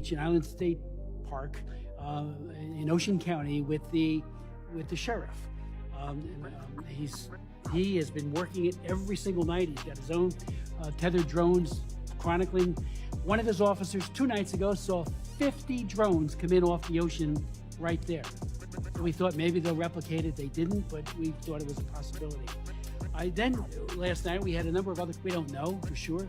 beach in Island State Park in Ocean County with the sheriff. He has been working it every single night. He's got his own tethered drones chronicling. One of his officers 2 nights ago saw 50 drones come in off the ocean right there. So we thought maybe they'll replicate it. They didn't, but we thought it was a possibility. Then last night we had a number of other, we don't know for sure.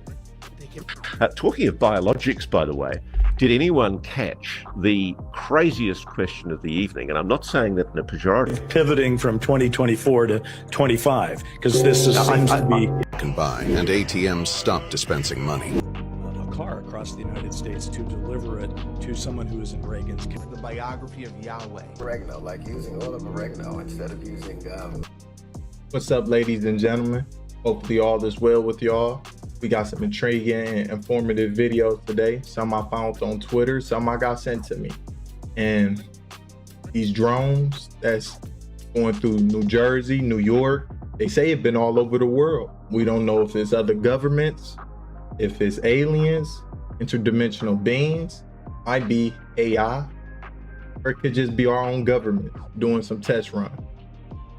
Talking of biologics, by the way, did anyone catch the craziest question of the evening? And I'm not saying that in a pejorative. Pivoting from 2024 to 25, because this seems to be... Can buy, and ATMs stop dispensing money. A car across the United States to deliver it to someone who is in Reagan's... The biography of Yahweh. Oregano, like using oil of oregano instead of using... What's up, ladies and gentlemen? Hopefully all is well with y'all. We got some intriguing and informative videos today. Some I found on Twitter, some I got sent to me. And these drones that's going through New Jersey, New York, they say it's been all over the world. We don't know if it's other governments, if it's aliens, interdimensional beings, might be AI, or it could just be our own government doing some test run.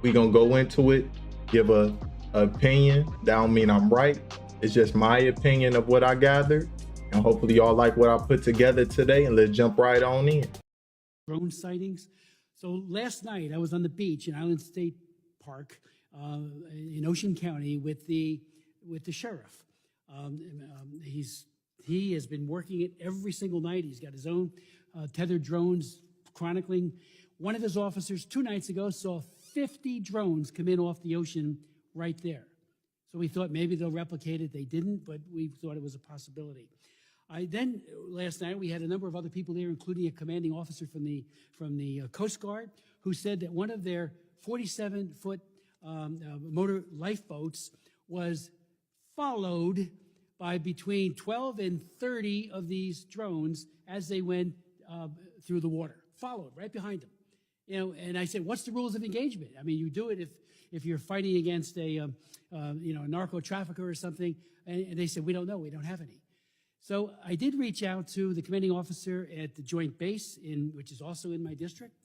We gonna go into it, give a opinion. That don't mean I'm right. It's just my opinion of what I gathered, and hopefully y'all like what I put together today, and let's jump right on in. Drone sightings. So last night I was on the beach in Island State Park in Ocean County with the sheriff. He has been working it every single night. He's got his own tethered drones chronicling. One of his officers 2 nights ago saw 50 drones come in off the ocean right there. So we thought maybe they'll replicate it. They didn't, but we thought it was a possibility. Then last night we had a number of other people there, including a commanding officer from the Coast Guard, who said that one of their 47-foot motor lifeboats was followed by between 12 and 30 of these drones as they went through the water, followed right behind them. You know, and I said, what's the rules of engagement? I mean, you do it if you're fighting against a narco trafficker or something. And they said, we don't know, we don't have any. So I did reach out to the commanding officer at the Joint Base, which is also in my district,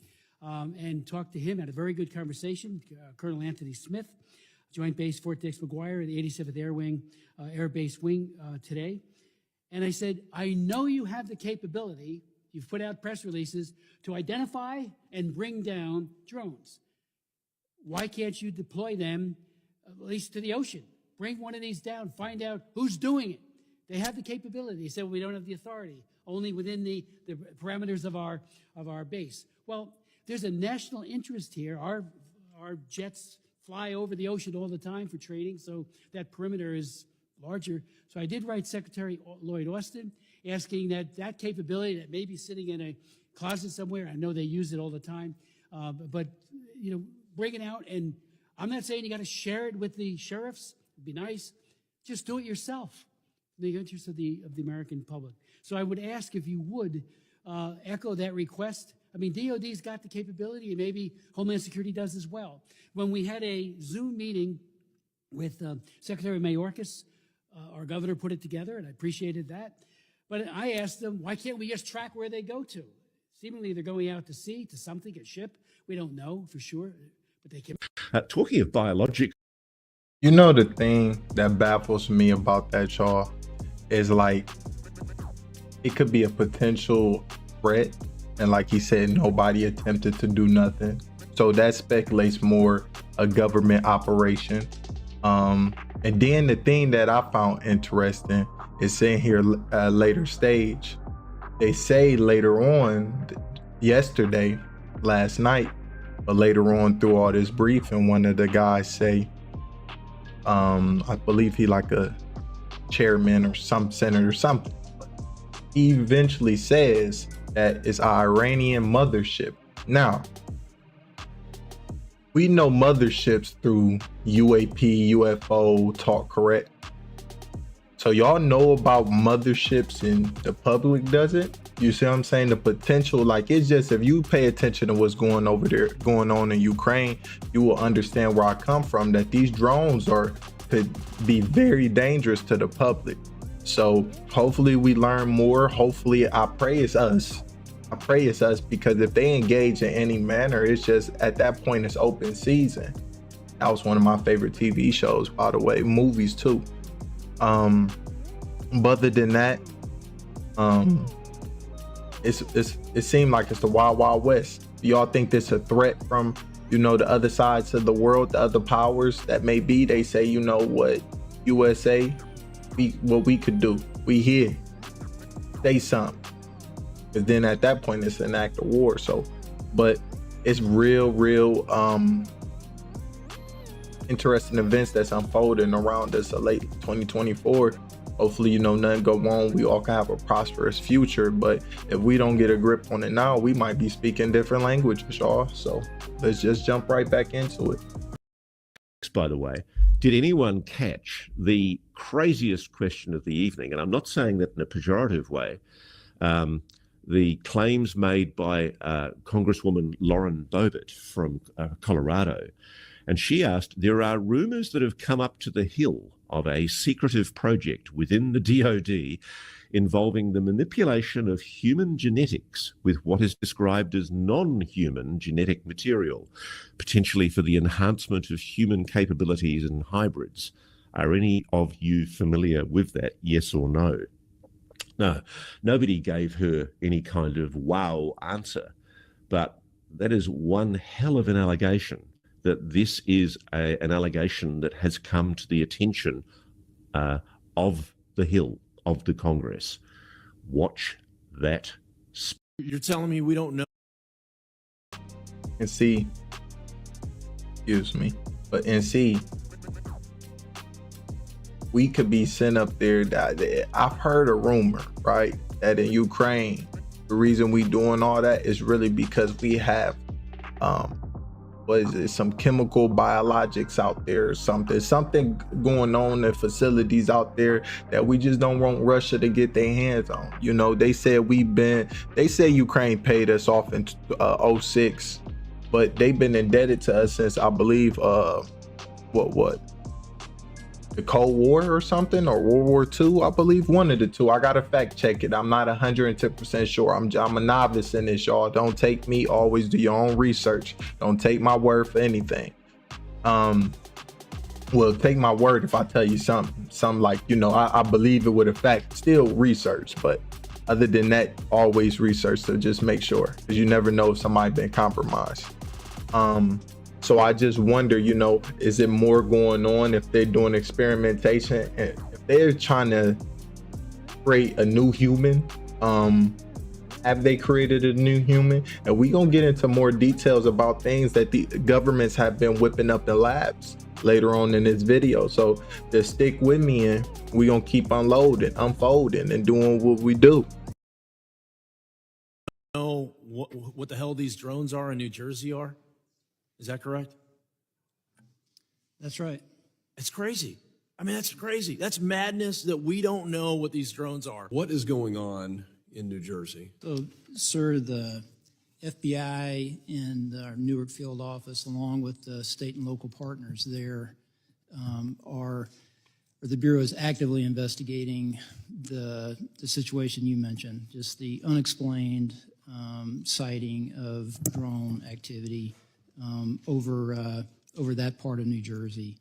and talked to him, had a very good conversation, Colonel Anthony Smith, Joint Base Fort Dix McGuire, the 87th Air Wing, Air Base Wing today. And I said, I know you have the capability, you've put out press releases, to identify and bring down drones. Why can't you deploy them at least to the ocean? Bring one of these down, find out who's doing it. They have the capability. They said, well, we don't have the authority, only within the parameters of our base. Well, there's a national interest here. Our jets fly over the ocean all the time for training, so that perimeter is larger. So I did write Secretary Lloyd Austin asking that capability that may be sitting in a closet somewhere. I know they use it all the time, but you know, bring it out. And I'm not saying you got to share it with the sheriffs. It'd be nice. Just do it yourself in the interest of the American public. So I would ask if you would echo that request. I mean, DOD's got the capability, and maybe Homeland Security does as well. When we had a Zoom meeting with Secretary Mayorkas, our governor put it together, and I appreciated that. But I asked them, why can't we just track where they go to? Seemingly they're going out to sea, to something, a ship. We don't know for sure, but they can. Talking of biologics. You know, the thing that baffles me about that, y'all, is like, it could be a potential threat. And like he said, nobody attempted to do nothing. So that speculates more a government operation. And then the thing that I found interesting is saying here later stage. They say later on, yesterday, last night, but later on through all this briefing, one of the guys say, I believe he like a chairman or some senator or something. He eventually says that it's an Iranian mothership. Now, we know motherships through UAP, UFO talk, correct? So y'all know about motherships and the public doesn't? You see what I'm saying? The potential, like, it's just, if you pay attention to what's going on in Ukraine, you will understand where I come from, that these drones could be very dangerous to the public. So hopefully we learn more. Hopefully, I pray it's us. I pray it's us, because if they engage in any manner, it's just at that point it's open season. That was one of my favorite TV shows, by the way, movies too. But other than that, it seemed like it's the wild, wild west. Do y'all think this a threat from, you know, the other sides of the world, the other powers that may be? They say, you know what, USA, what we could do, we here, say something. Because then at that point it's an act of war. So, but it's real interesting events that's unfolding around us late 2024. Hopefully, you know, nothing go wrong. We all can have a prosperous future. But if we don't get a grip on it now, we might be speaking different languages, y'all. So let's just jump right back into it. By the way, did anyone catch the craziest question of the evening? And I'm not saying that in a pejorative way. The claims made by Congresswoman Lauren Boebert from Colorado. And she asked, there are rumors that have come up to the Hill of a secretive project within the DoD involving the manipulation of human genetics with what is described as non-human genetic material, potentially for the enhancement of human capabilities and hybrids. Are any of you familiar with that, yes or no? No, nobody gave her any kind of wow answer, but that is one hell of an allegation, that this is an allegation that has come to the attention of the Hill, of the Congress. Watch that. You're telling me we don't know? And see, excuse me, but and see, we could be sent up there. I've heard a rumor, right, that in Ukraine, the reason we doing all that is really because we have, what is it, some chemical biologics out there or something going on in facilities out there that we just don't want Russia to get their hands on. You know, they said Ukraine paid us off in 06, but they've been indebted to us since, I believe, the Cold War or something, or World War II, I believe, one of the two. I gotta fact check it. I'm not 110% sure. I'm a novice in this, y'all. Don't take me. Always do your own research. Don't take my word for anything. Well, take my word if I tell you something like, you know, I believe it with a fact. Still research, but other than that, always research to just make sure, because you never know if somebody been compromised. So I just wonder, you know, is it more going on if they're doing experimentation, and if they're trying to create a new human? Have they created a new human? And we gonna get into more details about things that the governments have been whipping up in labs later on in this video. So just stick with me, and we gonna keep unloading, unfolding, and doing what we do. Know what the hell these drones are in New Jersey are? Is that correct? That's right. It's crazy. I mean, that's crazy. That's madness that we don't know what these drones are. What is going on in New Jersey? So, sir, the FBI and our Newark field office, along with the state and local partners there, the Bureau is actively investigating the situation you mentioned, just the unexplained sighting of drone activity over that part of New Jersey,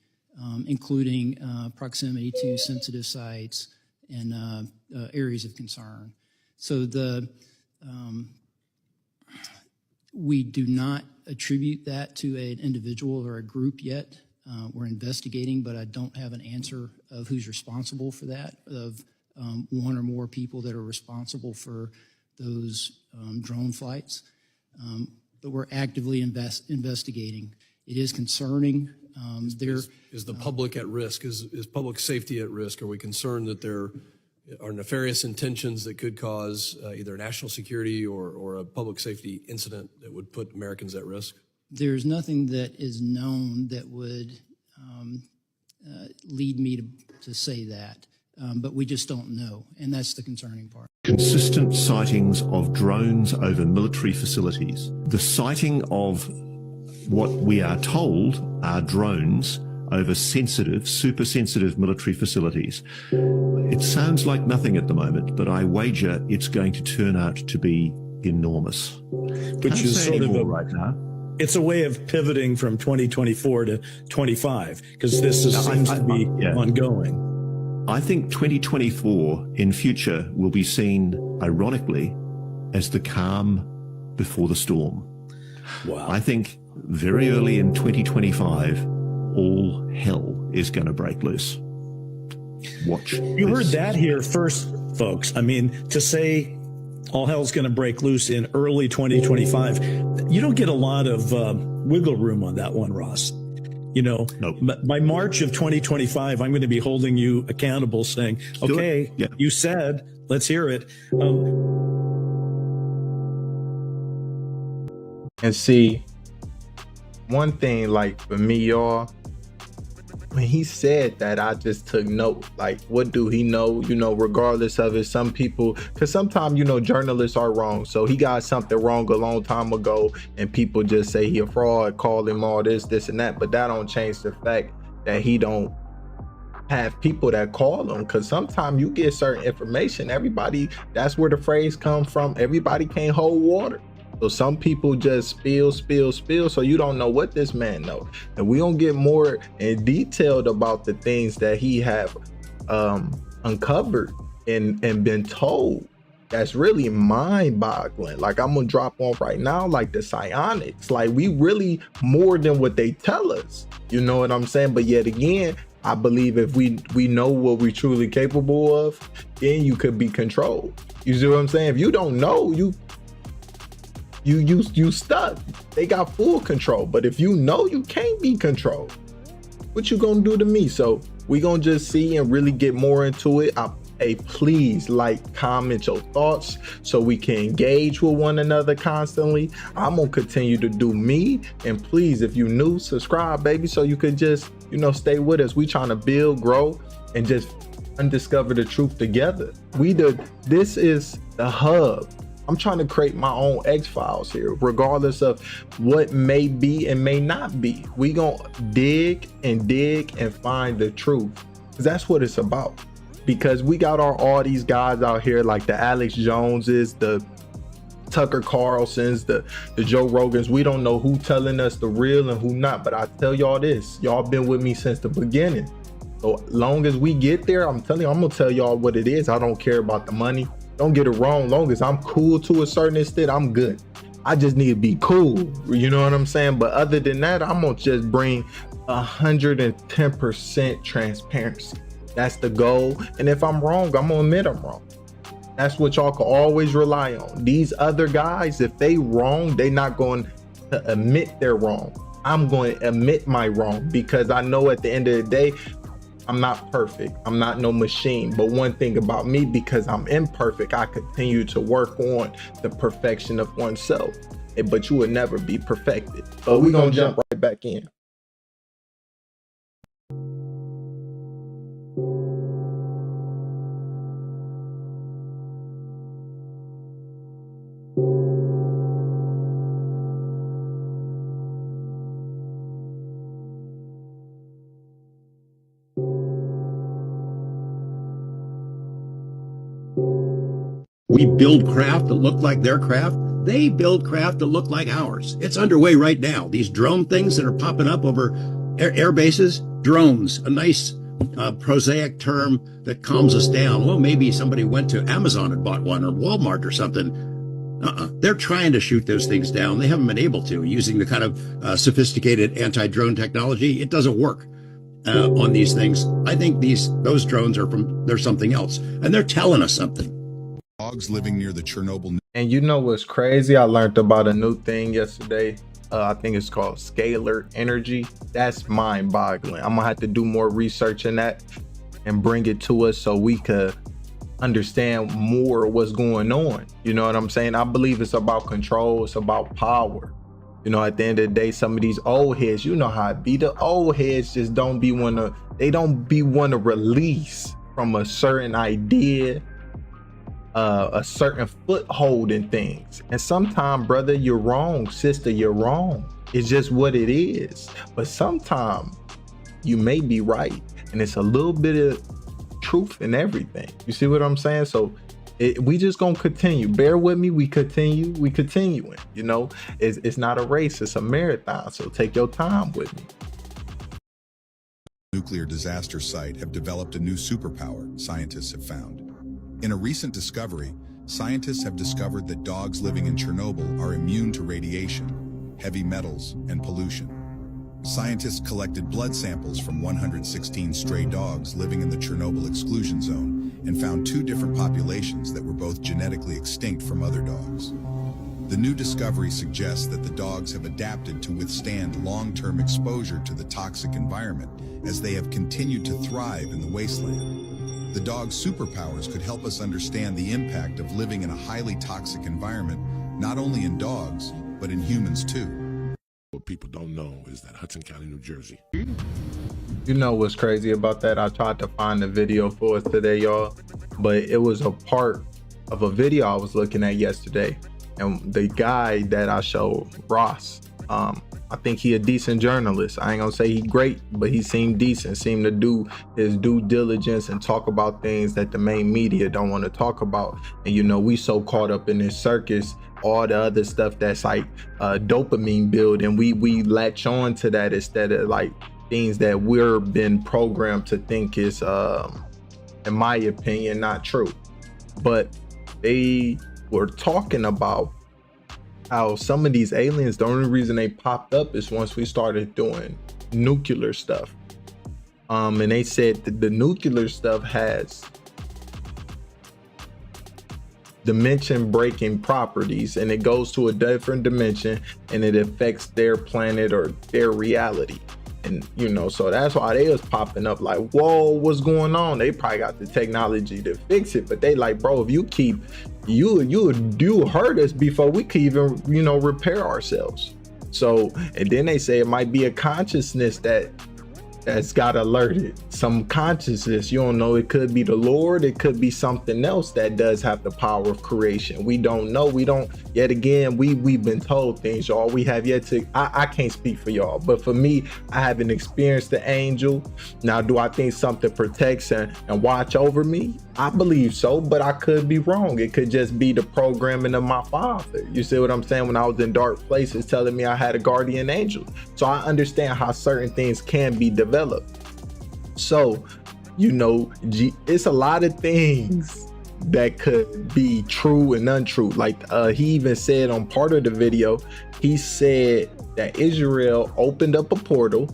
including proximity to sensitive sites and areas of concern. So we do not attribute that to an individual or a group yet. We're investigating, but I don't have an answer of who's responsible for that, of one or more people that are responsible for those drone flights. But we're actively investigating. It is concerning. Is the public at risk? Is public safety at risk? Are we concerned that there are nefarious intentions that could cause either national security or a public safety incident that would put Americans at risk? There's nothing that is known that would lead me to say that, but we just don't know, and that's the concerning part. Consistent sightings of drones over military facilities. The sighting of what we are told are drones over sensitive, super sensitive military facilities. It sounds like nothing at the moment, but I wager it's going to turn out to be enormous. Which Can't is say sort any of more a, right now. it's a way of pivoting from 2024 to 25, because this seems to be ongoing. I think 2024 in future will be seen, ironically, as the calm before the storm. Wow. I think very early in 2025, all hell is going to break loose. Watch. You heard that here first, folks. I mean, to say all hell's going to break loose in early 2025, you don't get a lot of wiggle room on that one, Ross. You know, Nope. By March of 2025, I'm going to be holding you accountable saying, okay, you said, let's hear it. And see, one thing, like for me, y'all, when he said that, I just took note. Like, what do he know? You know, regardless of it, some people, because sometimes, you know, journalists are wrong. So he got something wrong a long time ago, and people just say he a fraud, call him all this and that. But that don't change the fact that he don't have people that call him, because sometimes you get certain information. Everybody, that's where the phrase comes from. Everybody can't hold water. So some people just spill. So you don't know what this man knows. And we don't get more in detailed about the things that he have uncovered and been told. That's really mind-boggling. Like, I'm gonna drop on right now, like the psionics. Like, we really more than what they tell us. You know what I'm saying? But yet again, I believe if we know what we're truly capable of, then you could be controlled. You see what I'm saying? If you don't know, you stuck. They got full control. But if you know you can't be controlled, what you gonna do to me? So we gonna just see and really get more into it. Hey, please like, comment your thoughts so we can engage with one another constantly. I'm gonna continue to do me, and please, if you new, subscribe, baby, so you could just, you know, stay with us. We trying to build, grow, and just undiscover the truth together. This is the hub. I'm trying to create my own X-Files here, regardless of what may be and may not be. We gonna dig and find the truth, because that's what it's about. Because we got all these guys out here, like the Alex Joneses, the Tucker Carlsons, the Joe Rogans. We don't know who telling us the real and who not. But I tell y'all this, y'all been with me since the beginning. So long as we get there, I'm telling you, I'm gonna tell y'all what it is. I don't care about the money. Don't get it wrong. Long as I'm cool to a certain extent, I'm good. I just need to be cool. You know what I'm saying? But other than that, I'm gonna just bring 110% transparency. That's the goal. And if I'm wrong, I'm gonna admit I'm wrong. That's what y'all can always rely on. These other guys, if they wrong, they not going to admit they're wrong. I'm going to admit my wrong, because I know at the end of the day, I'm not perfect. I'm not no machine. But one thing about me, because I'm imperfect, I continue to work on the perfection of oneself. But you will never be perfected. But we're going to jump right back in. We build craft that look like their craft. They build craft that look like ours. It's underway right now. These drone things that are popping up over air bases, drones, a nice prosaic term that calms us down. Well, maybe somebody went to Amazon and bought one, or Walmart or something. They're trying to shoot those things down. They haven't been able to, using the kind of sophisticated anti-drone technology. It doesn't work on these things. I think those drones they're something else, and they're telling us something. Dogs living near the Chernobyl. And you know what's crazy? I learned about a new thing yesterday. I think it's called scalar energy. That's mind-boggling. I'm gonna have to do more research in that and bring it to us so we could understand more what's going on. You know what I'm saying? I believe it's about control. It's about power. You know, at the end of the day, some of these old heads, you know how it be. The old heads just don't want to release from a certain idea, a certain foothold in things. And sometimes, brother, you're wrong. Sister, you're wrong. It's just what it is. But sometimes you may be right. And it's a little bit of truth in everything. You see what I'm saying? So we just gonna continue. Bear with me. We continuing. You know, it's not a race, it's a marathon. So take your time with me. Nuclear disaster site have developed a new superpower, scientists have found. In a recent discovery, scientists have discovered that dogs living in Chernobyl are immune to radiation, heavy metals, and pollution. Scientists collected blood samples from 116 stray dogs living in the Chernobyl exclusion zone and found 2 different populations that were both genetically extinct from other dogs. The new discovery suggests that the dogs have adapted to withstand long-term exposure to the toxic environment as they have continued to thrive in the wasteland. The dog's superpowers could help us understand the impact of living in a highly toxic environment, not only in dogs, but in humans too. What people don't know is that Hudson County, New Jersey. You know what's crazy about that? I tried to find the video for us today, y'all, but it was a part of a video I was looking at yesterday. And the guy that I showed, Ross, I think he a decent journalist. I ain't gonna say he great, but he seemed decent, seemed to do his due diligence and talk about things that the main media don't want to talk about. And you know, we so caught up in this circus, all the other stuff that's like dopamine build, and we latch on to that instead of like things that we're been programmed to think is, in my opinion, not true. But they were talking about how some of these aliens, the only reason they popped up is once we started doing nuclear stuff. And they said that the nuclear stuff has dimension breaking properties, and it goes to a different dimension and it affects their planet or their reality. And you know, so that's why they was popping up like, whoa, what's going on? They probably got the technology to fix it, but they like, bro, if you keep you hurt us before we can even, you know, repair ourselves. So, and then they say it might be a consciousness that's got alerted, some consciousness. You don't know, it could be the Lord, it could be something else that does have the power of creation. We don't know. We don't, yet again, we've been told things, y'all. We have yet to, I can't speak for y'all, but for me, I haven't experienced the angel. Now, do I think something protects and watch over me? I believe so, but I could be wrong. It could just be the programming of my father. You see what I'm saying? When I was in dark places telling me I had a guardian angel. So I understand how certain things can be developed. So, you know, it's a lot of things that could be true and untrue. Like he even said on part of the video, he said that Israel opened up a portal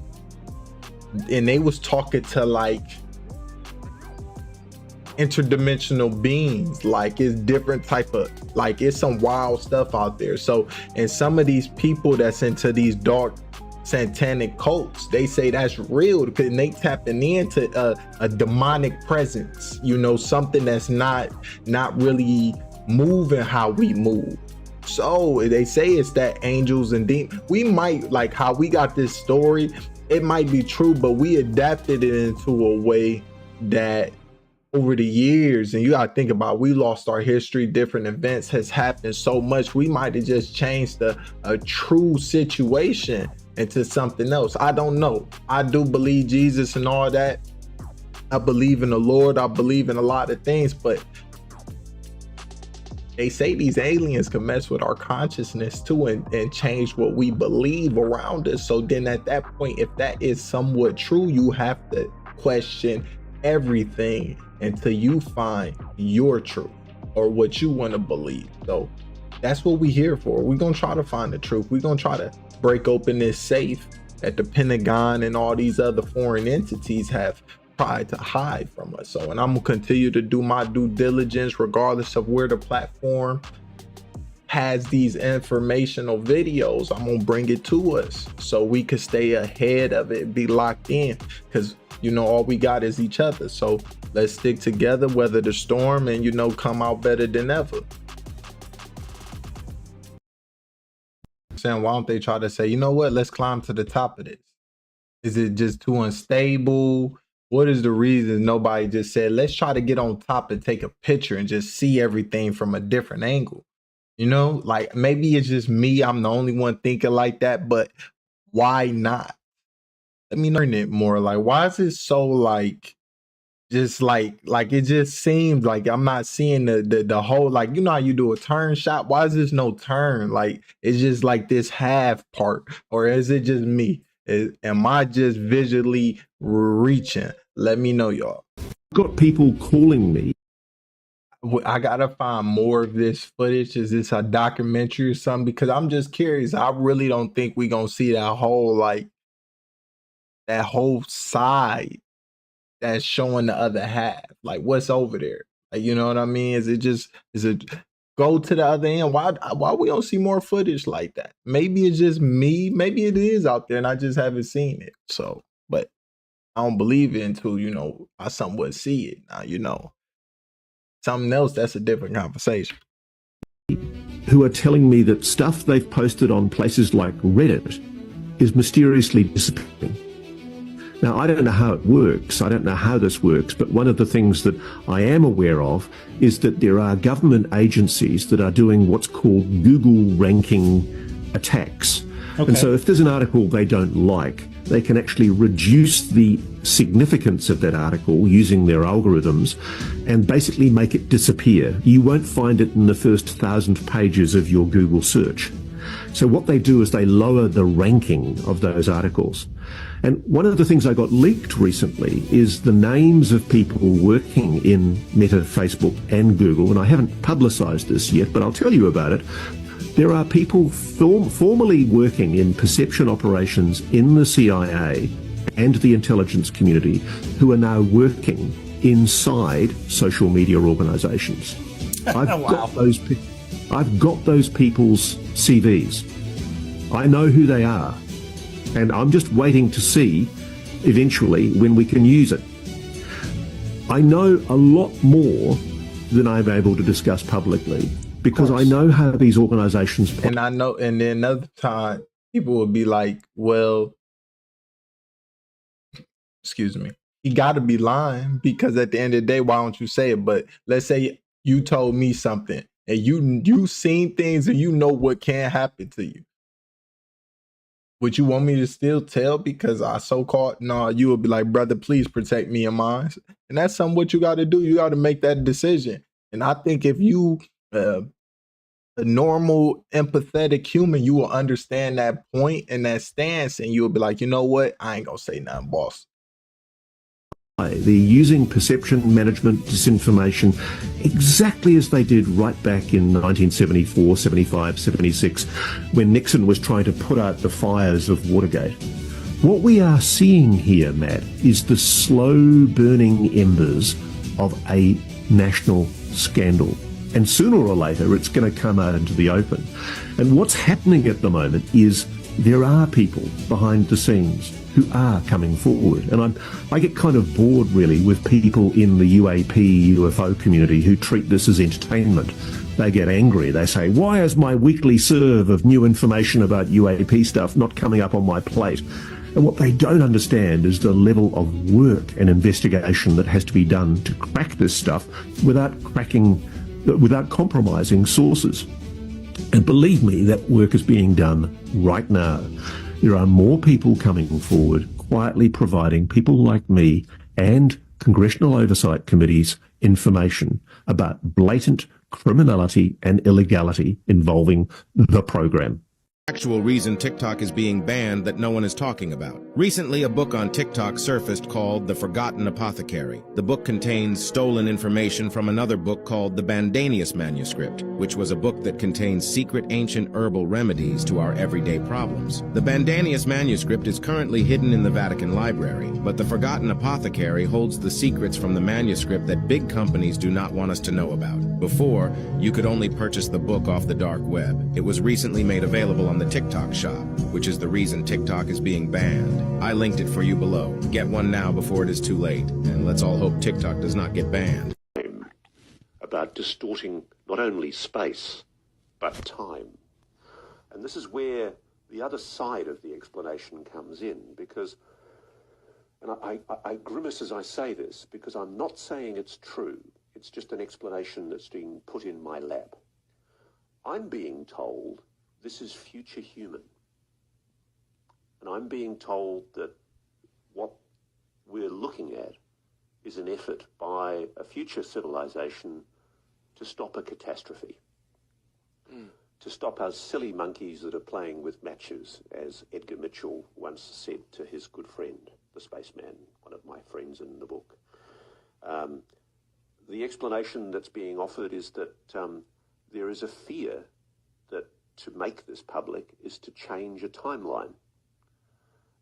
and they was talking to like interdimensional beings, like it's different type of, like it's some wild stuff out there. So, and some of these people that's into these dark satanic cults, they say that's real because they tapping into a demonic presence, you know, something that's not really moving how we move. So they say it's that angels and demons. We might, like how we got this story, it might be true, but we adapted it into a way that over the years, and you gotta think about, we lost our history, different events has happened so much, we might have just changed a true situation into something else. I don't know. I do believe Jesus and all that. I believe in the Lord. I believe in a lot of things, but they say these aliens can mess with our consciousness too and change what we believe around us. So then at that point, if that is somewhat true, you have to question everything until you find your truth or what you want to believe. So that's what we're here for. We're going to try to find the truth. We're going to try to break open this safe that the Pentagon and all these other foreign entities have tried to hide from us. So, and I'm gonna continue to do my due diligence regardless of where the platform has these informational videos. I'm gonna bring it to us so we could stay ahead of it, be locked in, because you know all we got is each other. So let's stick together, weather the storm, and you know, come out better than ever. Saying, why don't they try to say, you know what, let's climb to the top of this? Is it just too unstable? What is the reason nobody just said, let's try to get on top and take a picture and just see everything from a different angle? You know, like maybe it's just me, I'm the only one thinking like that, but why not? Let me learn it more. Like, why is it so like just like it just seems like I'm not seeing the whole, like, you know how you do a turn shot? Why is this no turn? Like, it's just like this half part, or is it just me? Am I just visually reaching? Let me know, y'all. Got people calling me. I gotta find more of this footage. Is this a documentary or something? Because I'm just curious. I really don't think we gonna see that whole side that's showing the other half. Like, what's over there? Like, you know what I mean? Is it go to the other end? Why we don't see more footage like that? Maybe it's just me. Maybe it is out there and I just haven't seen it. So, but I don't believe it until, you know, I somewhat see it. Now, you know, something else, that's a different conversation. Who are telling me that stuff they've posted on places like Reddit is mysteriously disappearing. Now, I don't know how it works. I don't know how this works, but one of the things that I am aware of is that there are government agencies that are doing what's called Google ranking attacks. Okay. And so if there's an article they don't like, they can actually reduce the significance of that article using their algorithms and basically make it disappear. You won't find it in the first 1,000 pages of your Google search. So what they do is they lower the ranking of those articles. And one of the things I got leaked recently is the names of people working in Meta, Facebook and Google, and I haven't publicized this yet, but I'll tell you about it. There are people formerly working in perception operations in the CIA and the intelligence community who are now working inside social media organizations. I've got those people's CVs. I know who they are. And I'm just waiting to see eventually when we can use it. I know a lot more than I'm able to discuss publicly because I know how these organizations... And I know, and then another time people will be like, well, excuse me, you got to be lying because at the end of the day, why don't you say it? But let's say you told me something and you seen things and you know what can happen to you. Would you want me to still tell because I so-called? No, you would be like, brother, please protect me and mine. And that's something what you got to do. You got to make that decision. And I think if you, a normal, empathetic human, you will understand that point and that stance. And you'll be like, you know what? I ain't going to say nothing, boss. They're using perception management, disinformation, exactly as they did right back in 1974, 75, 76, when Nixon was trying to put out the fires of Watergate. What we are seeing here, Matt, is the slow burning embers of a national scandal. And sooner or later, it's going to come out into the open. And what's happening at the moment is there are people behind the scenes who are coming forward. And I get kind of bored, really, with people in the UAP, UFO community who treat this as entertainment. They get angry. They say, why is my weekly serve of new information about UAP stuff not coming up on my plate? And what they don't understand is the level of work and investigation that has to be done to crack this stuff without compromising sources. And believe me, that work is being done right now. There are more people coming forward, quietly providing people like me and congressional oversight committees information about blatant criminality and illegality involving the program. Actual reason TikTok is being banned that no one is talking about. Recently, a book on TikTok surfaced called The Forgotten Apothecary. The book contains stolen information from another book called the Bandanius Manuscript, which was a book that contains secret ancient herbal remedies to our everyday problems. The Bandanius Manuscript is currently hidden in the Vatican Library, but The Forgotten Apothecary holds the secrets from the manuscript that big companies do not want us to know about. Before, you could only purchase the book off the dark web. It was recently made available on the TikTok shop, which is the reason TikTok is being banned. I linked it for you below. Get one now before it is too late, and let's all hope TikTok does not get banned. About distorting not only space, but time. And this is where the other side of the explanation comes in, because, and I grimace as I say this, because I'm not saying it's true. It's just an explanation that's being put in my lap. I'm being told this is future human. And I'm being told that we're looking at is an effort by a future civilization to stop a catastrophe, to stop us silly monkeys that are playing with matches, as Edgar Mitchell once said to his good friend, the spaceman, one of my friends in the book. The explanation that's being offered is that there is a fear that to make this public is to change a timeline.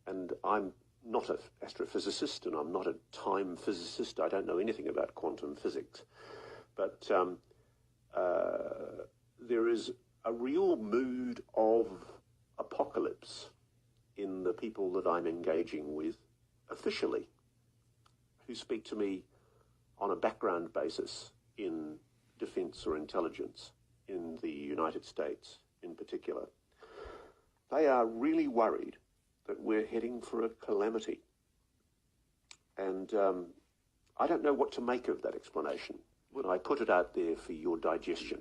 And I'm not an astrophysicist and I'm not a time physicist. I don't know anything about quantum physics. But there is a real mood of apocalypse in the people that I'm engaging with officially, who speak to me on a background basis in defense or intelligence in the United States in particular. They are really worried that we're heading for a calamity. And I don't know what to make of that explanation when I put it out there for your digestion.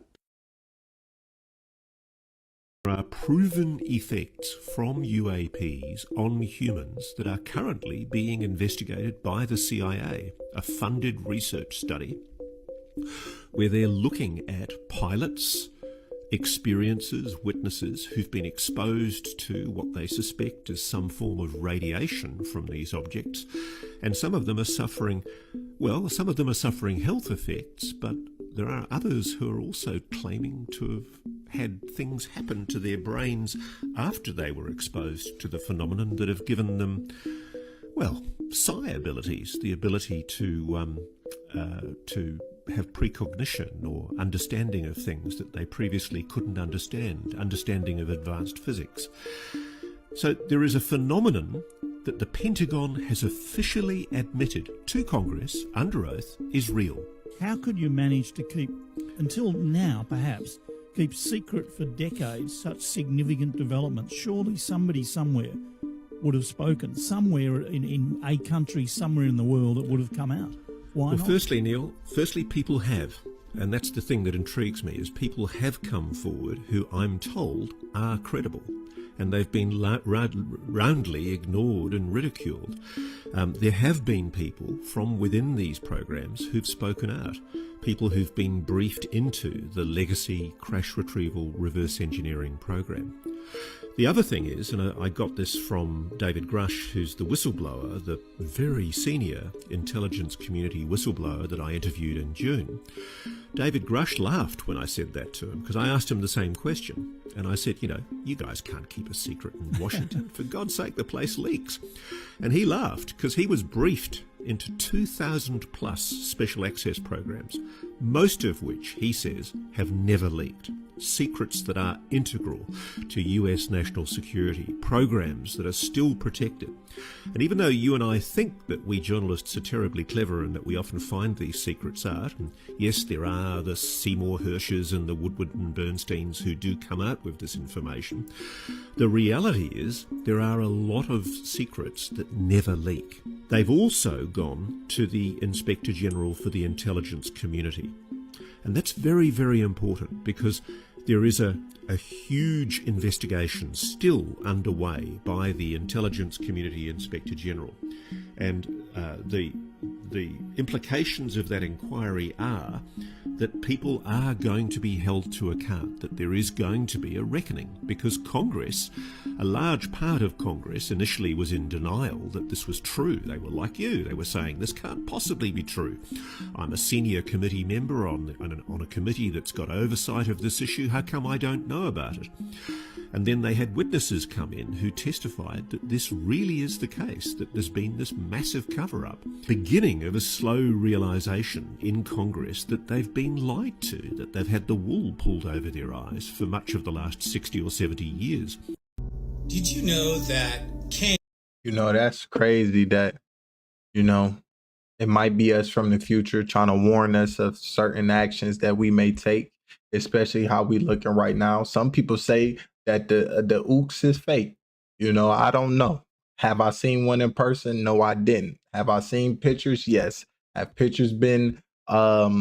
There are proven effects from UAPs on humans that are currently being investigated by the CIA, a funded research study where they're looking at pilots, experiences, witnesses who've been exposed to what they suspect is some form of radiation from these objects, and some of them are suffering, well, some of them are suffering health effects, but there are others who are also claiming to have had things happen to their brains after they were exposed to the phenomenon that have given them, well, psi abilities, the ability to have precognition or understanding of things that they previously couldn't understand, understanding of advanced physics. So there is a phenomenon that the Pentagon has officially admitted to Congress under oath is real. How could you manage to keep, until now perhaps, keep secret for decades such significant developments? Surely somebody somewhere would have spoken, somewhere in a country, somewhere in the world, it would have come out. Why not? Firstly, Neil, people have, and that's the thing that intrigues me, is people have come forward who I'm told are credible, and they've been roundly ignored and ridiculed. There have been people from within these programs who've spoken out, people who've been briefed into the legacy crash retrieval reverse engineering program. The other thing is, and I got this from David Grush, who's the whistleblower, the very senior intelligence community whistleblower that I interviewed in June. David Grush laughed when I said that to him, because I asked him the same question. And I said, you guys can't keep a secret in Washington. For God's sake, the place leaks. And he laughed, because he was briefed into 2,000 plus special access programs, most of which, he says, have never leaked. Secrets that are integral to US national security, programs that are still protected. And even though you and I think that we journalists are terribly clever and that we often find these secrets out, and yes, there are the Seymour Hirsches and the Woodward and Bernsteins who do come out with this information, the reality is there are a lot of secrets that never leak. They've also gone to the Inspector General for the Intelligence Community. And that's very, very important, because there is a huge investigation still underway by the Intelligence Community Inspector General. And the implications of that inquiry are that people are going to be held to account, that there is going to be a reckoning, because Congress, a large part of Congress, initially was in denial that this was true. They were like you. They were saying, this can't possibly be true. I'm a senior committee member on a committee that's got oversight of this issue. How come I don't know about it? And then they had witnesses come in who testified that this really is the case, that there's been this massive cover-up, beginning of a slow realisation in Congress that they've been lied to, that they've had the wool pulled over their eyes for much of the last 60 or 70 years. Did you know that that's crazy that, it might be us from the future trying to warn us of certain actions that we may take, especially how we looking right now. Some people say that the ooks is fake. I don't know. Have I seen one in person? No, I didn't. Have I seen pictures? Yes. Have pictures been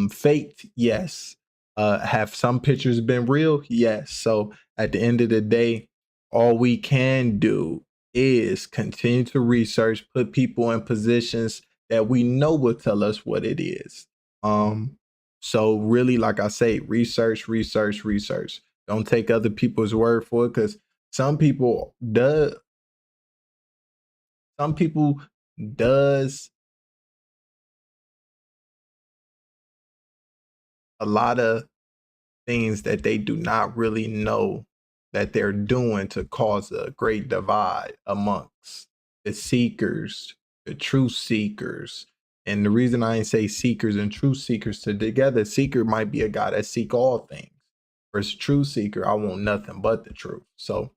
faked? Yes. Have some pictures been real? Yes. So at the end of the day, all we can do is continue to research, put people in positions that we know will tell us what it is. So really, like I say, research, research, research. Don't take other people's word for it, because some people does a lot of things that they do not really know that they're doing to cause a great divide amongst the seekers, the truth seekers. And the reason I ain't say seekers and truth seekers together, seeker might be a guy that seek all things. Versus truth seeker, I want nothing but the truth. So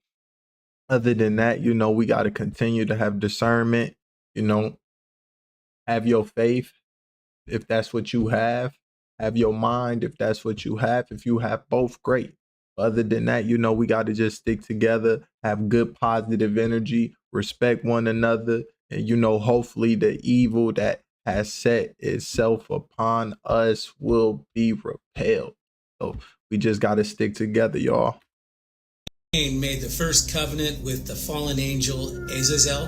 other than that, we got to continue to have discernment, have your faith if that's what you have your mind if that's what you have. If you have both, great. Other than that, we got to just stick together, have good positive energy, respect one another, and hopefully the evil that has set itself upon us will be repelled. So we just got to stick together, y'all. Made the first covenant with the fallen angel Azazel.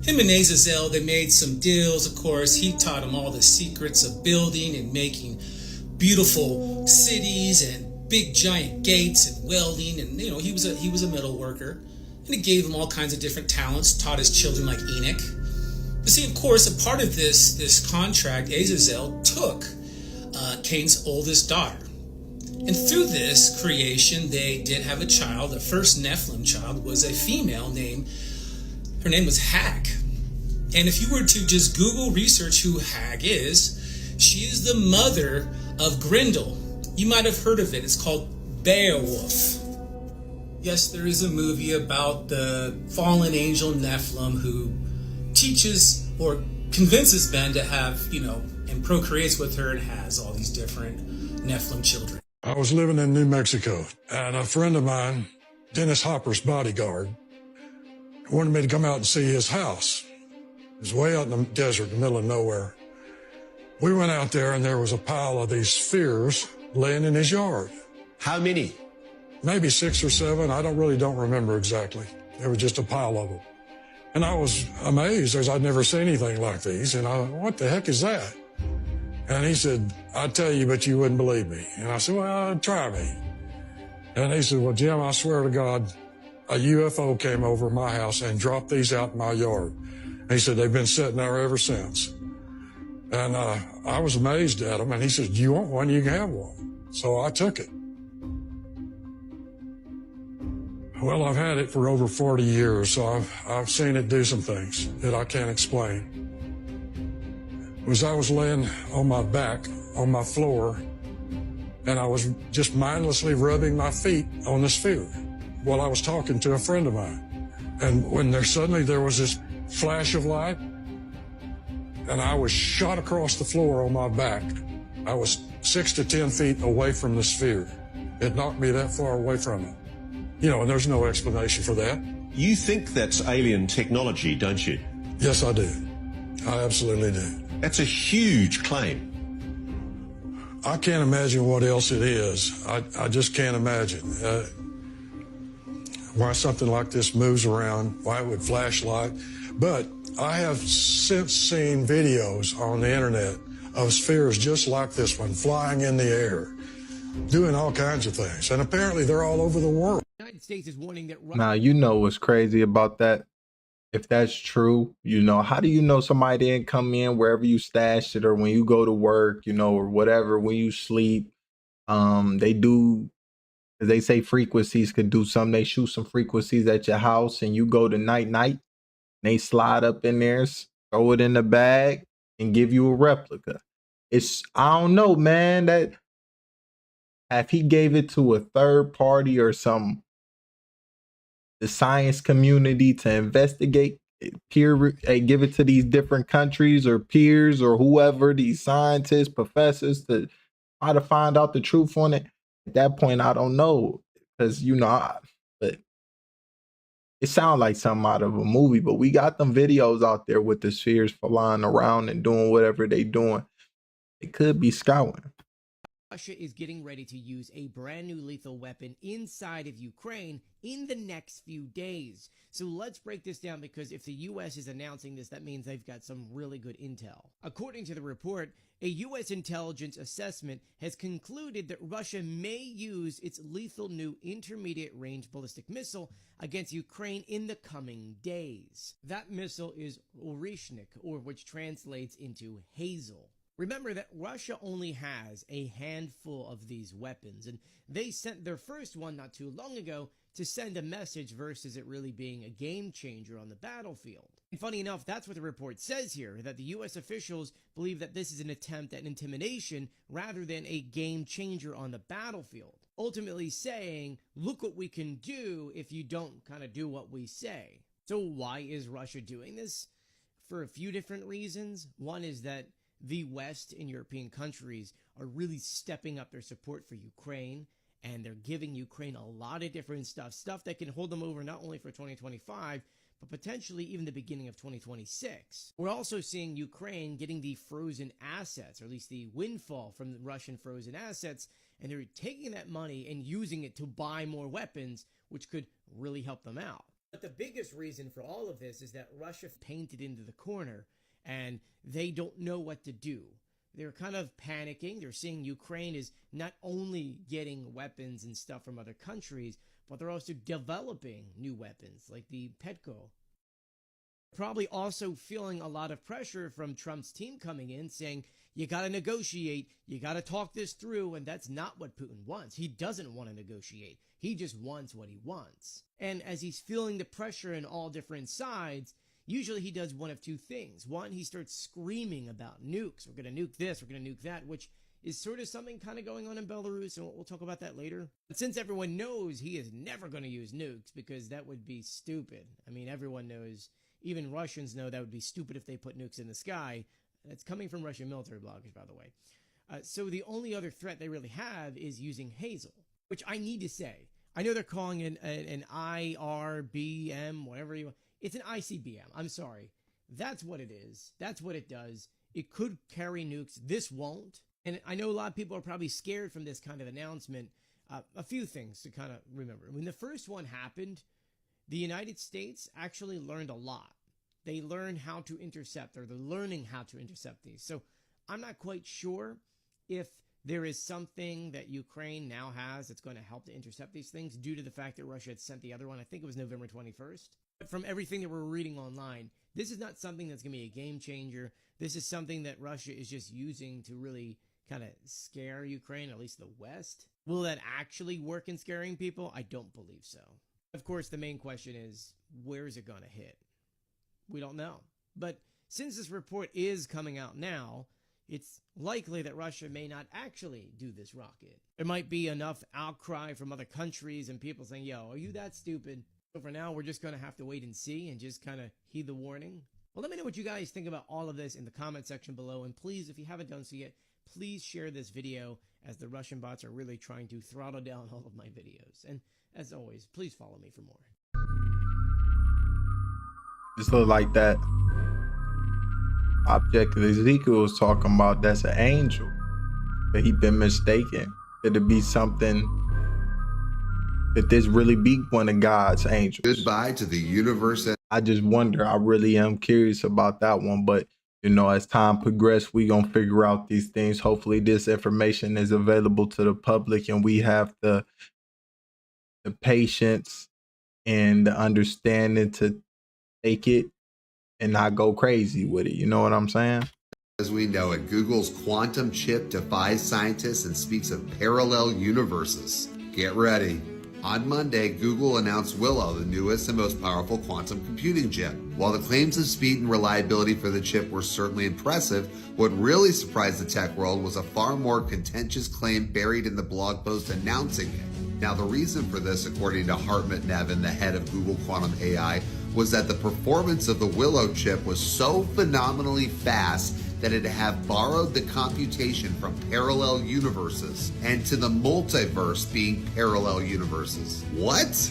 Him and Azazel, they made some deals, of course. He taught him all the secrets of building and making beautiful cities and big giant gates and welding. And, he was a metal worker. And he gave him all kinds of different talents, taught his children like Enoch. But see, of course, a part of this contract, Azazel took Cain's oldest daughter. And through this creation, they did have a child. The first Nephilim child was a female her name was Hag. And if you were to just Google research who Hag is, she is the mother of Grendel. You might have heard of it. It's called Beowulf. Yes, there is a movie about the fallen angel Nephilim who teaches or convinces Ben to have, and procreates with her and has all these different Nephilim children. I was living in New Mexico, and a friend of mine, Dennis Hopper's bodyguard, wanted me to come out and see his house. It was way out in the desert, in the middle of nowhere. We went out there, and there was a pile of these spheres laying in his yard. How many? Maybe 6 or 7. I don't remember exactly. There was just a pile of them. And I was amazed, as I'd never seen anything like these. And I went, what the heck is that? And he said, I'd tell you, but you wouldn't believe me. And I said, well, try me. And he said, well, Jim, I swear to God, a UFO came over my house and dropped these out in my yard. And he said, they've been sitting there ever since. And I was amazed at him. And he said, do you want one? You can have one. So I took it. Well, I've had it for over 40 years, so I've seen it do some things that I can't explain. I was laying on my back on my floor, and I was just mindlessly rubbing my feet on the sphere while I was talking to a friend of mine. And when suddenly there was this flash of light, and I was shot across the floor on my back. I was 6 to 10 feet away from the sphere. It knocked me that far away from it. And there's no explanation for that. You think that's alien technology, don't you? Yes, I do. I absolutely do. That's a huge claim. I can't imagine what else it is. I just can't imagine why something like this moves around, why it would flash light. But I have since seen videos on the internet of spheres just like this one flying in the air, doing all kinds of things. And apparently they're all over the world. The United States is warning that... Now, what's crazy about that? If that's true, how do you know somebody didn't come in wherever you stashed it, or when you go to work, or whatever, when you sleep, they do, as they say, frequencies could do something. They shoot some frequencies at your house, and you go to night, they slide up in there, throw it in the bag, and give you a replica. I don't know, man, that if he gave it to a third party or the science community to investigate, give it to these different countries or peers or whoever, these scientists, professors, to try to find out the truth on it. At that point, I don't know, because but it sounds like something out of a movie. But we got them videos out there with the spheres flying around and doing whatever they doing. It could be scouting. Russia is getting ready to use a brand new lethal weapon inside of Ukraine in the next few days. So let's break this down, because if the U.S. is announcing this, that means they've got some really good intel. According to the report, a U.S. intelligence assessment has concluded that Russia may use its lethal new intermediate-range ballistic missile against Ukraine in the coming days. That missile is Orishnik, or which translates into hazel. Remember that Russia only has a handful of these weapons, and they sent their first one not too long ago to send a message versus it really being a game changer on the battlefield. And funny enough, that's what the report says here, that the U.S. officials believe that this is an attempt at intimidation rather than a game changer on the battlefield. Ultimately saying, look what we can do if you don't kind of do what we say. So why is Russia doing this? For a few different reasons. One is that the West and European countries are really stepping up their support for Ukraine, and they're giving Ukraine a lot of different stuff that can hold them over not only for 2025, but potentially even the beginning of 2026. We're also seeing Ukraine getting the frozen assets, or at least the windfall from the Russian frozen assets, and they're taking that money and using it to buy more weapons, which could really help them out. But the biggest reason for all of this is that Russia painted into the corner, and they don't know what to do. They're kind of panicking. They're seeing Ukraine is not only getting weapons and stuff from other countries, but they're also developing new weapons like the Petko. Probably also feeling a lot of pressure from Trump's team coming in saying, you got to negotiate, you got to talk this through, and that's not what Putin wants. He doesn't want to negotiate. He just wants what he wants. And as he's feeling the pressure in all different sides, usually he does one of two things. One, he starts screaming about nukes. We're going to nuke this, we're going to nuke that, which is sort of something kind of going on in Belarus, and we'll talk about that later. But since everyone knows he is never going to use nukes, because that would be stupid. I mean, everyone knows, even Russians know that would be stupid if they put nukes in the sky. That's coming from Russian military bloggers, by the way. So the only other threat they really have is using Hazel, which I need to say, I know they're calling it an IRBM, whatever you want. It's an ICBM. I'm sorry. That's what it is. That's what it does. It could carry nukes. This won't. And I know a lot of people are probably scared from this kind of announcement. A few things to kind of remember. When the first one happened, the United States actually learned a lot. They learned how to intercept, or they're learning how to intercept these. So I'm not quite sure if there is something that Ukraine now has that's going to help to intercept these things due to the fact that Russia had sent the other one. I think it was November 21st. But from everything that we're reading online, this is not something that's going to be a game changer. This is something that Russia is just using to really kind of scare Ukraine, at least the West. Will that actually work in scaring people? I don't believe so. Of course, the main question is, where is it going to hit? We don't know. But since this report is coming out now, it's likely that Russia may not actually do this rocket. There might be enough outcry from other countries and people saying, yo, are you that stupid? So for now, we're just going to have to wait and see and just kind of heed the warning. Well, let me know what you guys think about all of this in the comment section below. And please, if you haven't done so yet, please share this video, as the Russian bots are really trying to throttle down all of my videos. And as always, please follow me for more. Just look like that object that Ezekiel was talking about, that's an angel. But he been mistaken. Could it be something that this really be one of God's angels? Goodbye to the universe. I just wonder. I really am curious about that one. But, you know, as time progresses, we going to figure out these things. Hopefully this information is available to the public, and we have the patience and the understanding to take it and not go crazy with it. You know what I'm saying? As we know it, Google's quantum chip defies scientists and speaks of parallel universes. Get ready. On Monday, Google announced Willow, the newest and most powerful quantum computing chip. While the claims of speed and reliability for the chip were certainly impressive, what really surprised the tech world was a far more contentious claim buried in the blog post announcing it. Now, the reason for this, according to Hartmut Nevin, the head of Google Quantum AI, was that the performance of the Willow chip was so phenomenally fast that it have borrowed the computation from parallel universes and to the multiverse being parallel universes. What?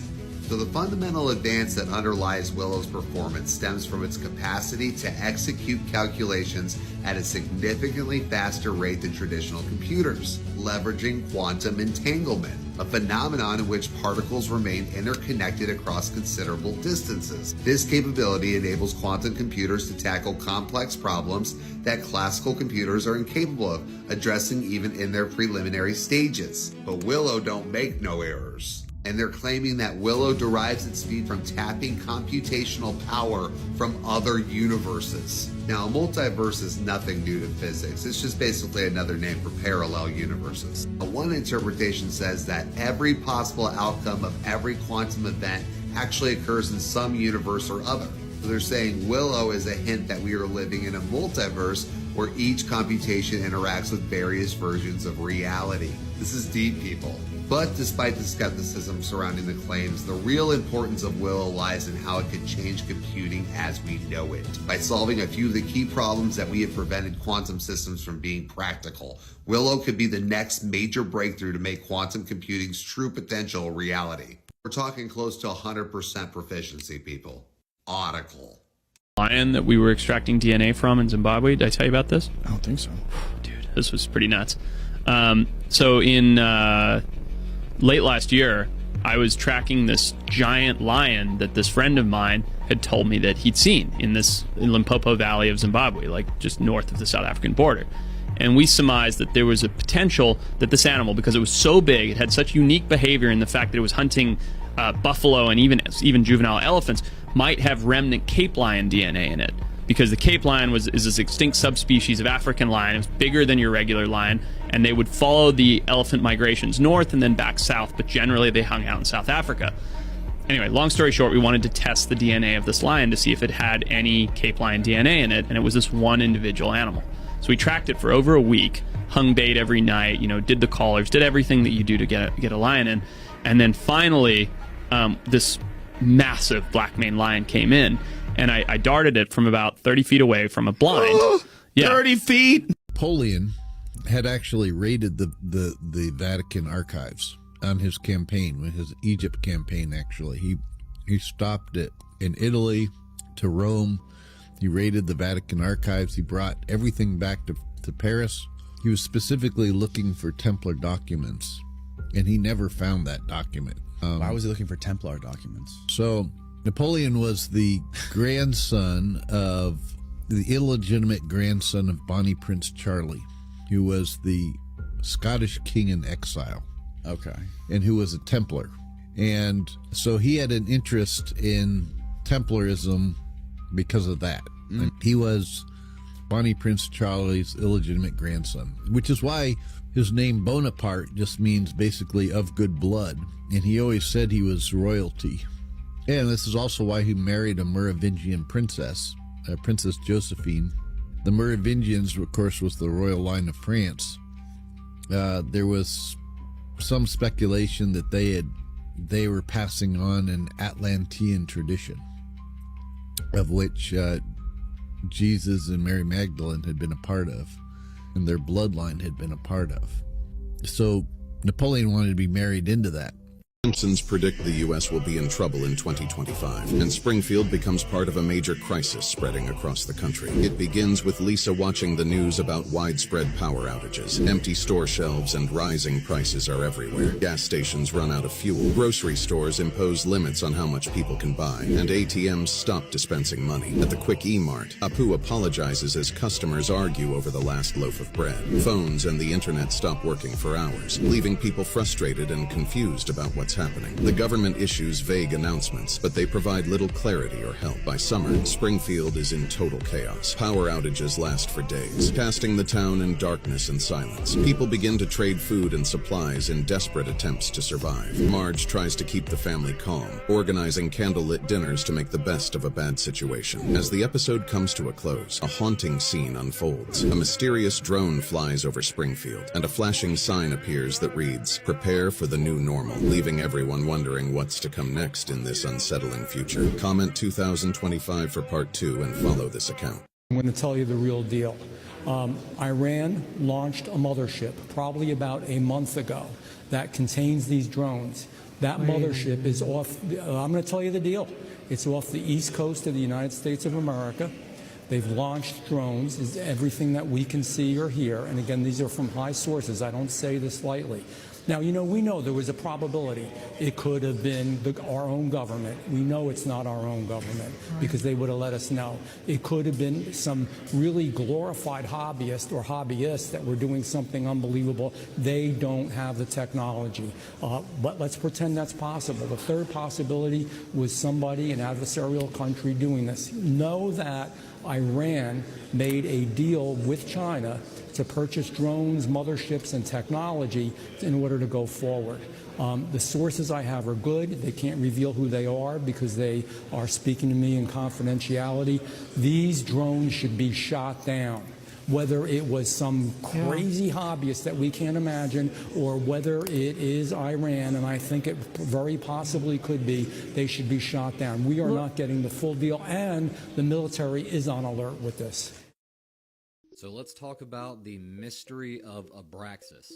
So the fundamental advance that underlies Willow's performance stems from its capacity to execute calculations at a significantly faster rate than traditional computers, leveraging quantum entanglement, a phenomenon in which particles remain interconnected across considerable distances. This capability enables quantum computers to tackle complex problems that classical computers are incapable of addressing even in their preliminary stages. But Willow don't make no errors. And they're claiming that Willow derives its speed from tapping computational power from other universes. Now, a multiverse is nothing new to physics. It's just basically another name for parallel universes. One interpretation says that every possible outcome of every quantum event actually occurs in some universe or other. So they're saying Willow is a hint that we are living in a multiverse where each computation interacts with various versions of reality. This is deep, people. But despite the skepticism surrounding the claims, the real importance of Willow lies in how it could change computing as we know it. By solving a few of the key problems that we have prevented quantum systems from being practical, Willow could be the next major breakthrough to make quantum computing's true potential a reality. We're talking close to 100% proficiency, people. Article. Lion that we were extracting DNA from in Zimbabwe. Did I tell you about this? I don't think so. Dude, this was pretty nuts. So in late last year, I was tracking this giant lion that this friend of mine had told me that he'd seen in Limpopo Valley of Zimbabwe, like just north of the South African border. And we surmised that there was a potential that this animal, because it was so big, it had such unique behavior in the fact that it was hunting buffalo and even juvenile elephants, might have remnant Cape lion DNA in it. Because the Cape lion is this extinct subspecies of African lion. It was bigger than your regular lion, and they would follow the elephant migrations north and then back south, but generally they hung out in South Africa. Anyway, long story short, we wanted to test the DNA of this lion to see if it had any Cape lion DNA in it, and it was this one individual animal. So we tracked it for over a week, hung bait every night, did the collars, did everything that you do to get a lion in, and then finally this massive black maned lion came in, and I darted it from about 30 feet away from a blind. Oh, yeah. 30 feet! Napoleon had actually raided the Vatican archives on his campaign, his Egypt campaign, actually. He stopped it in Italy to Rome. He raided the Vatican archives. He brought everything back to Paris. He was specifically looking for Templar documents, and he never found that document. Why was he looking for Templar documents? So Napoleon was the illegitimate grandson of Bonnie Prince Charlie, who was the Scottish king in exile. Okay. And who was a Templar. And so he had an interest in Templarism because of that. And he was Bonnie Prince Charlie's illegitimate grandson, which is why his name Bonaparte just means basically of good blood. And he always said he was royalty. And this is also why he married a Merovingian princess, Princess Josephine. The Merovingians, of course, was the royal line of France. There was some speculation that they were passing on an Atlantean tradition, of which Jesus and Mary Magdalene had been a part of, and their bloodline had been a part of. So Napoleon wanted to be married into that. Simpsons predict the U.S. will be in trouble in 2025, and Springfield becomes part of a major crisis spreading across the country. It begins with Lisa watching the news about widespread power outages. Empty store shelves and rising prices are everywhere. Gas stations run out of fuel. Grocery stores impose limits on how much people can buy, and ATMs stop dispensing money. At the Quick E-Mart, Apu apologizes as customers argue over the last loaf of bread. Phones and the internet stop working for hours, leaving people frustrated and confused about what's happening. The government issues vague announcements, but they provide little clarity or help. By summer, Springfield is in total chaos. Power outages last for days, casting the town in darkness and silence. People begin to trade food and supplies in desperate attempts to survive. Marge tries to keep the family calm, organizing candlelit dinners to make the best of a bad situation. As the episode comes to a close, a haunting scene unfolds. A mysterious drone flies over Springfield, and a flashing sign appears that reads, "Prepare for the new normal," leaving everyone wondering what's to come next in this unsettling future. Comment 2025 for part 2 and follow this account. I'm going to tell you the real deal. Iran launched a mothership probably about a month ago that contains these drones. That mothership is off, I'm going to tell you the deal. It's off the east coast of the United States of America. They've launched drones, is everything that we can see or hear. And again, these are from high sources. I don't say this lightly. Now, we know there was a probability it could have been our own government. We know it's not our own government because they would have let us know. It could have been some really glorified hobbyist or hobbyists that were doing something unbelievable. They don't have the technology. But let's pretend that's possible. The third possibility was somebody, an adversarial country, doing this. Know that Iran made a deal with China to purchase drones, motherships, and technology in order to go forward. The sources I have are good. They can't reveal who they are because they are speaking to me in confidentiality. These drones should be shot down. Whether it was some crazy hobbyist that we can't imagine or whether it is Iran, and I think it very possibly could be, they should be shot down. We are not getting the full deal, and the military is on alert with this. So let's talk about the mystery of Abraxas.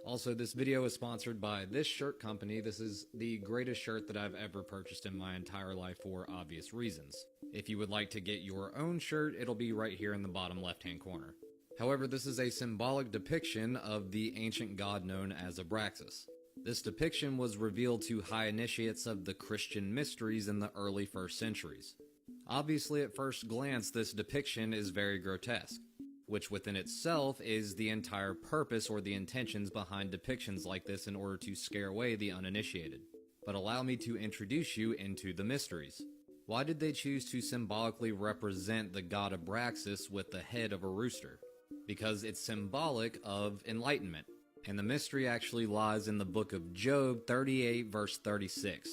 Also, this video is sponsored by this shirt company. This is the greatest shirt that I've ever purchased in my entire life for obvious reasons. If you would like to get your own shirt, it'll be right here in the bottom left-hand corner. However, this is a symbolic depiction of the ancient god known as Abraxas. This depiction was revealed to high initiates of the Christian mysteries in the early 1st centuries. Obviously, at first glance, this depiction is very grotesque, which within itself is the entire purpose or the intentions behind depictions like this in order to scare away the uninitiated. But allow me to introduce you into the mysteries. Why did they choose to symbolically represent the god Abraxas with the head of a rooster? Because it's symbolic of enlightenment, and the mystery actually lies in the book of Job 38 verse 36.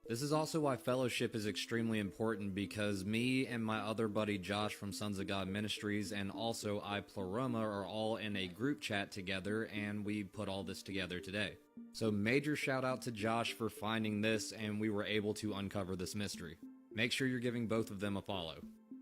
This is also why fellowship is extremely important, because me and my other buddy Josh from Sons of God Ministries and also I Pleroma are all in a group chat together, and we put all this together today. So major shout out to Josh for finding this, and we were able to uncover this mystery. Make sure you're giving both of them a follow.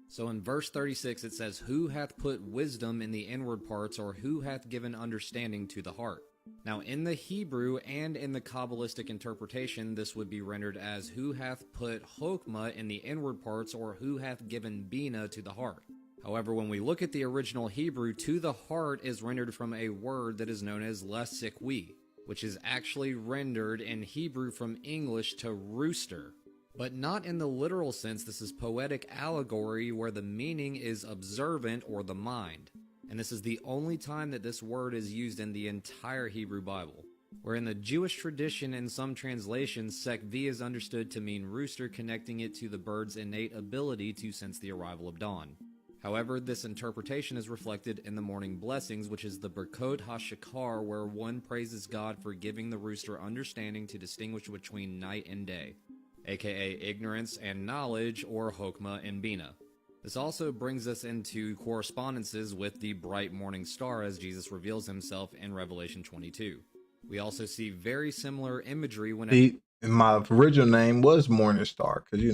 So in verse 36 it says, "Who hath put wisdom in the inward parts, or who hath given understanding to the heart?" Now, in the Hebrew and in the Kabbalistic interpretation, this would be rendered as, "Who hath put Chokmah in the inward parts," or "Who hath given Bina to the heart." However, when we look at the original Hebrew, "to the heart" is rendered from a word that is known as lesikwi, which is actually rendered in Hebrew from English to rooster. But not in the literal sense. This is poetic allegory where the meaning is observant or the mind. And this is the only time that this word is used in the entire Hebrew Bible. Where in the Jewish tradition, in some translations, sekvi is understood to mean rooster, connecting it to the bird's innate ability to sense the arrival of dawn. However, this interpretation is reflected in the morning blessings, which is the Berkot HaShakar, where one praises God for giving the rooster understanding to distinguish between night and day, aka ignorance and knowledge, or Chokmah and Bina. This also brings us into correspondences with the bright morning star as Jesus reveals himself in Revelation 22. We also see very similar imagery when my original name was Morning Star because,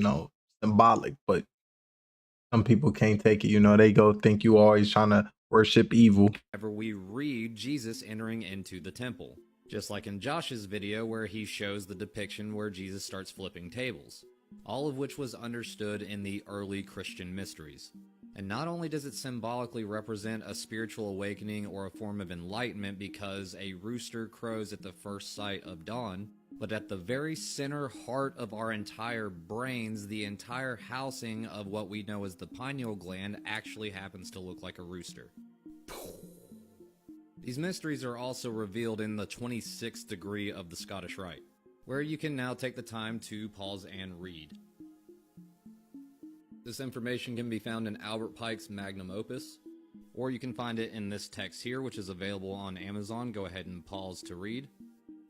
symbolic, but some people can't take it. They go think you always trying to worship evil. whenever we read Jesus entering into the temple. Just like in Josh's video where he shows the depiction where Jesus starts flipping tables. All of which was understood in the early Christian mysteries. And not only does it symbolically represent a spiritual awakening or a form of enlightenment because a rooster crows at the first sight of dawn, but at the very center heart of our entire brains, the entire housing of what we know as the pineal gland actually happens to look like a rooster. These mysteries are also revealed in the 26th degree of the Scottish Rite, where you can now take the time to pause and read. This information can be found in Albert Pike's magnum opus, or you can find it in this text here, which is available on Amazon. Go ahead and pause to read,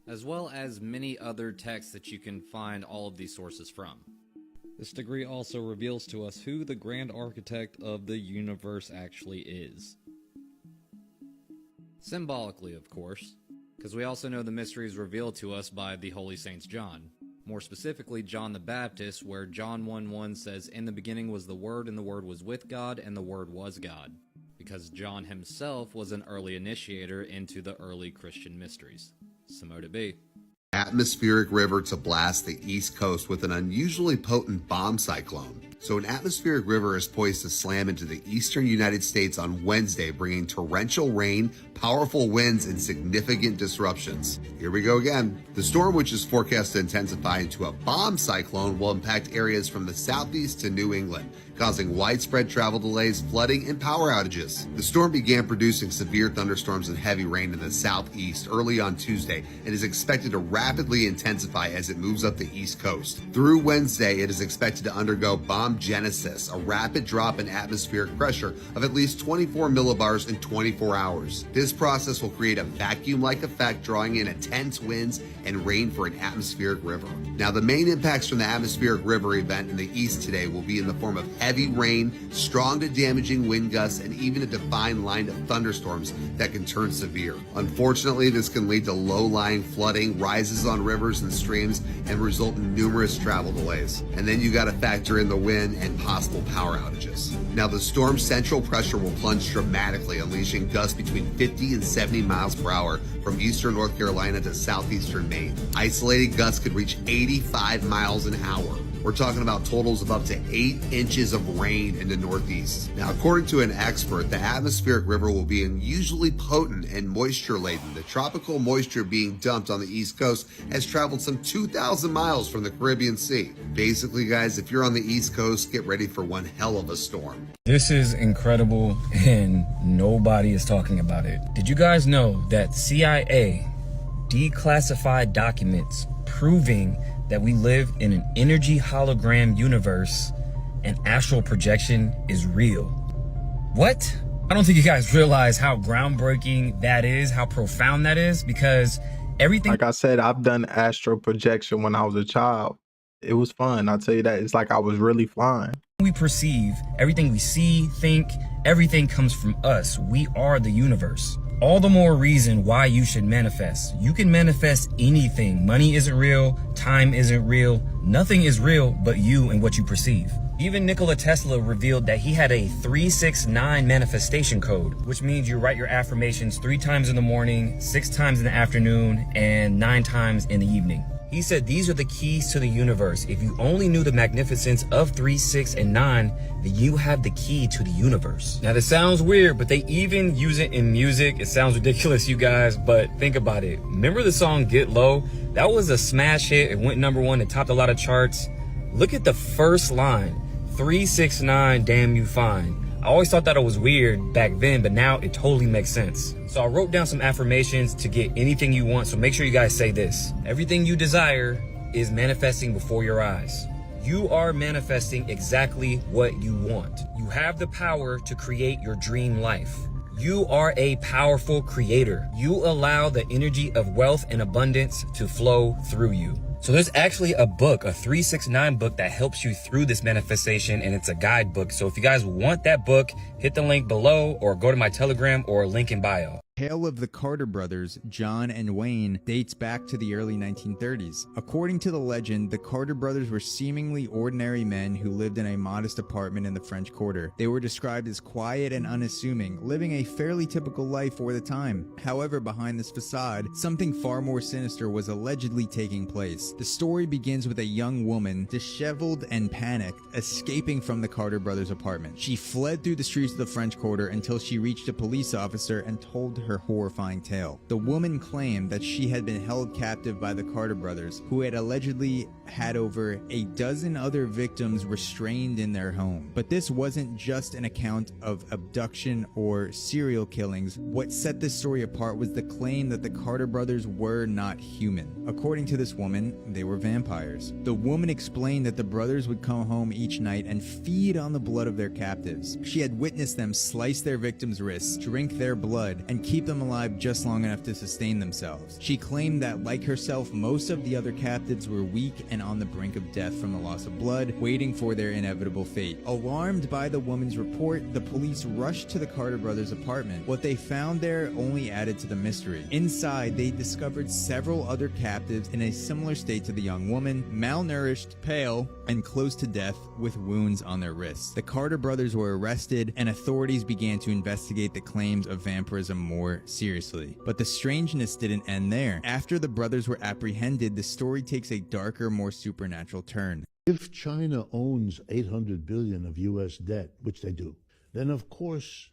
as well as many other texts that you can find all of these sources from. This degree also reveals to us who the grand architect of the universe actually is. Symbolically, of course, because we also know the mystery is revealed to us by the Holy Saints John. More specifically, John the Baptist, where John 1:1 says, "In the beginning was the Word, and the Word was with God, and the Word was God," because John himself was an early initiator into the early Christian mysteries. So mote it be. Atmospheric river to blast the East Coast with an unusually potent bomb cyclone. So an atmospheric river is poised to slam into the eastern United States on Wednesday, bringing torrential rain, powerful winds, and significant disruptions. Here we go again. The storm, which is forecast to intensify into a bomb cyclone, will impact areas from the southeast to New England, causing widespread travel delays, flooding, and power outages. The storm began producing severe thunderstorms and heavy rain in the southeast early on Tuesday and is expected to rapidly intensify as it moves up the East Coast. Through Wednesday, it is expected to undergo bomb genesis, a rapid drop in atmospheric pressure of at least 24 millibars in 24 hours. This process will create a vacuum-like effect, drawing in intense winds and rain for an atmospheric river. Now, the main impacts from the atmospheric river event in the east today will be in the form of heavy rain, strong to damaging wind gusts, and even a defined line of thunderstorms that can turn severe. Unfortunately, this can lead to low-lying flooding, rises on rivers and streams, and result in numerous travel delays. And then you got to factor in the wind and possible power outages. Now, the storm's central pressure will plunge dramatically, unleashing gusts between 50 and 70 miles per hour from eastern North Carolina to southeastern Maine. Isolated gusts could reach 85 miles an hour. We're talking about totals of up to 8 inches of rain in the Northeast. Now, according to an expert, the atmospheric river will be unusually potent and moisture-laden. The tropical moisture being dumped on the East Coast has traveled some 2,000 miles from the Caribbean Sea. Basically, guys, if you're on the East Coast, get ready for one hell of a storm. This is incredible, and nobody is talking about it. Did you guys know that CIA declassified documents proving that we live in an energy hologram universe and astral projection is real? What? I don't think you guys realize how groundbreaking that is, how profound that is, because everything— Like I said, I've done astral projection when I was a child. It was fun. I'll tell you that. It's like I was really flying. we perceive, everything we see, think, everything comes from us. We are the universe. All the more reason why you should manifest. You can manifest anything. Money isn't real. Time isn't real. Nothing is real but you and what you perceive. Even Nikola Tesla revealed that he had a 369 manifestation code, which means you write your affirmations 3 times in the morning, 6 times in the afternoon, and 9 times in the evening. He said these are the keys to the universe. If you only knew the magnificence of 3, 6, and 9, then you have the key to the universe. Now this sounds weird, but they even use it in music. It sounds ridiculous, you guys, but think about it. Remember the song Get Low? That was a smash hit. It went #1. It topped a lot of charts. Look at the first line, 369, damn you fine. I always thought that it was weird back then, but now it totally makes sense. So I wrote down some affirmations to get anything you want, so make sure you guys say this. Everything you desire is manifesting before your eyes. You are manifesting exactly what you want. You have the power to create your dream life. You are a powerful creator. You allow the energy of wealth and abundance to flow through you. So there's actually a book, a 369 book that helps you through this manifestation, and it's a guidebook. So if you guys want that book, hit the link below or go to my Telegram or link in bio. Tale of the Carter brothers, John and Wayne, dates back to the early 1930s. According to the legend, the Carter brothers were seemingly ordinary men who lived in a modest apartment in the French Quarter. They were described as quiet and unassuming, living a fairly typical life for the time. However, behind this facade, something far more sinister was allegedly taking place. The story begins with a young woman, disheveled and panicked, escaping from the Carter brothers' apartment. She fled through the streets of the French Quarter until she reached a police officer and told her horrifying tale. The woman claimed that she had been held captive by the Carter brothers, who had allegedly had over a dozen other victims restrained in their home. But this wasn't just an account of abduction or serial killings. What set this story apart was the claim that the Carter brothers were not human. According to this woman, they were vampires. The woman explained that the brothers would come home each night and feed on the blood of their captives. She had witnessed them slice their victims' wrists, drink their blood, and keep them alive just long enough to sustain themselves. She claimed that, like herself, most of the other captives were weak and on the brink of death from the loss of blood, waiting for their inevitable fate. Alarmed by the woman's report, the police rushed to the Carter brothers' apartment. What they found there only added to the mystery. Inside, they discovered several other captives in a similar state to the young woman, malnourished, pale, and close to death with wounds on their wrists. The Carter brothers were arrested, and authorities began to investigate the claims of vampirism more seriously. But the strangeness didn't end there. After the brothers were apprehended, the story takes a darker, more supernatural turn. If China owns 800 billion of U.S. debt, which they do, then of course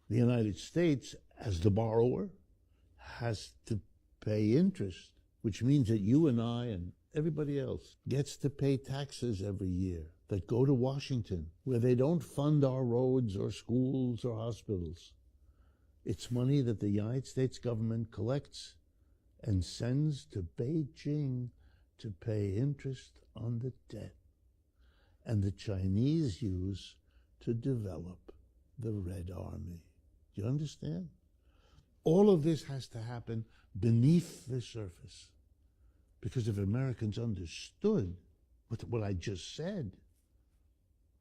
the United States, as the borrower, has to pay interest, which means that you and I and everybody else gets to pay taxes every year that go to Washington, where they don't fund our roads or schools or hospitals. It's money that the United States government collects and sends to Beijing to pay interest on the debt, and the Chinese use to develop the Red Army. Do you understand? All of this has to happen beneath the surface, because if Americans understood what I just said,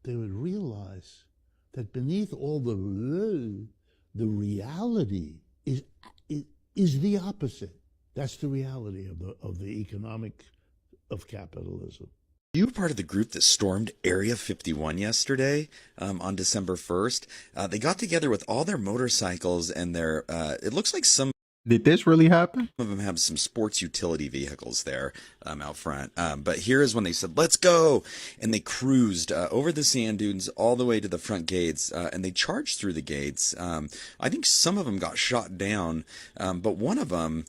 they would realize that beneath all the reality is the opposite. That's the reality of the economic of capitalism. You were part of the group that stormed Area 51 yesterday, on December 1st. They got together with all their motorcycles and their, it looks like some Did this really happen? of them have some sports utility vehicles there out front. But here is when they said, let's go. And they cruised over the sand dunes all the way to the front gates, and they charged through the gates. I think some of them got shot down, but one of them,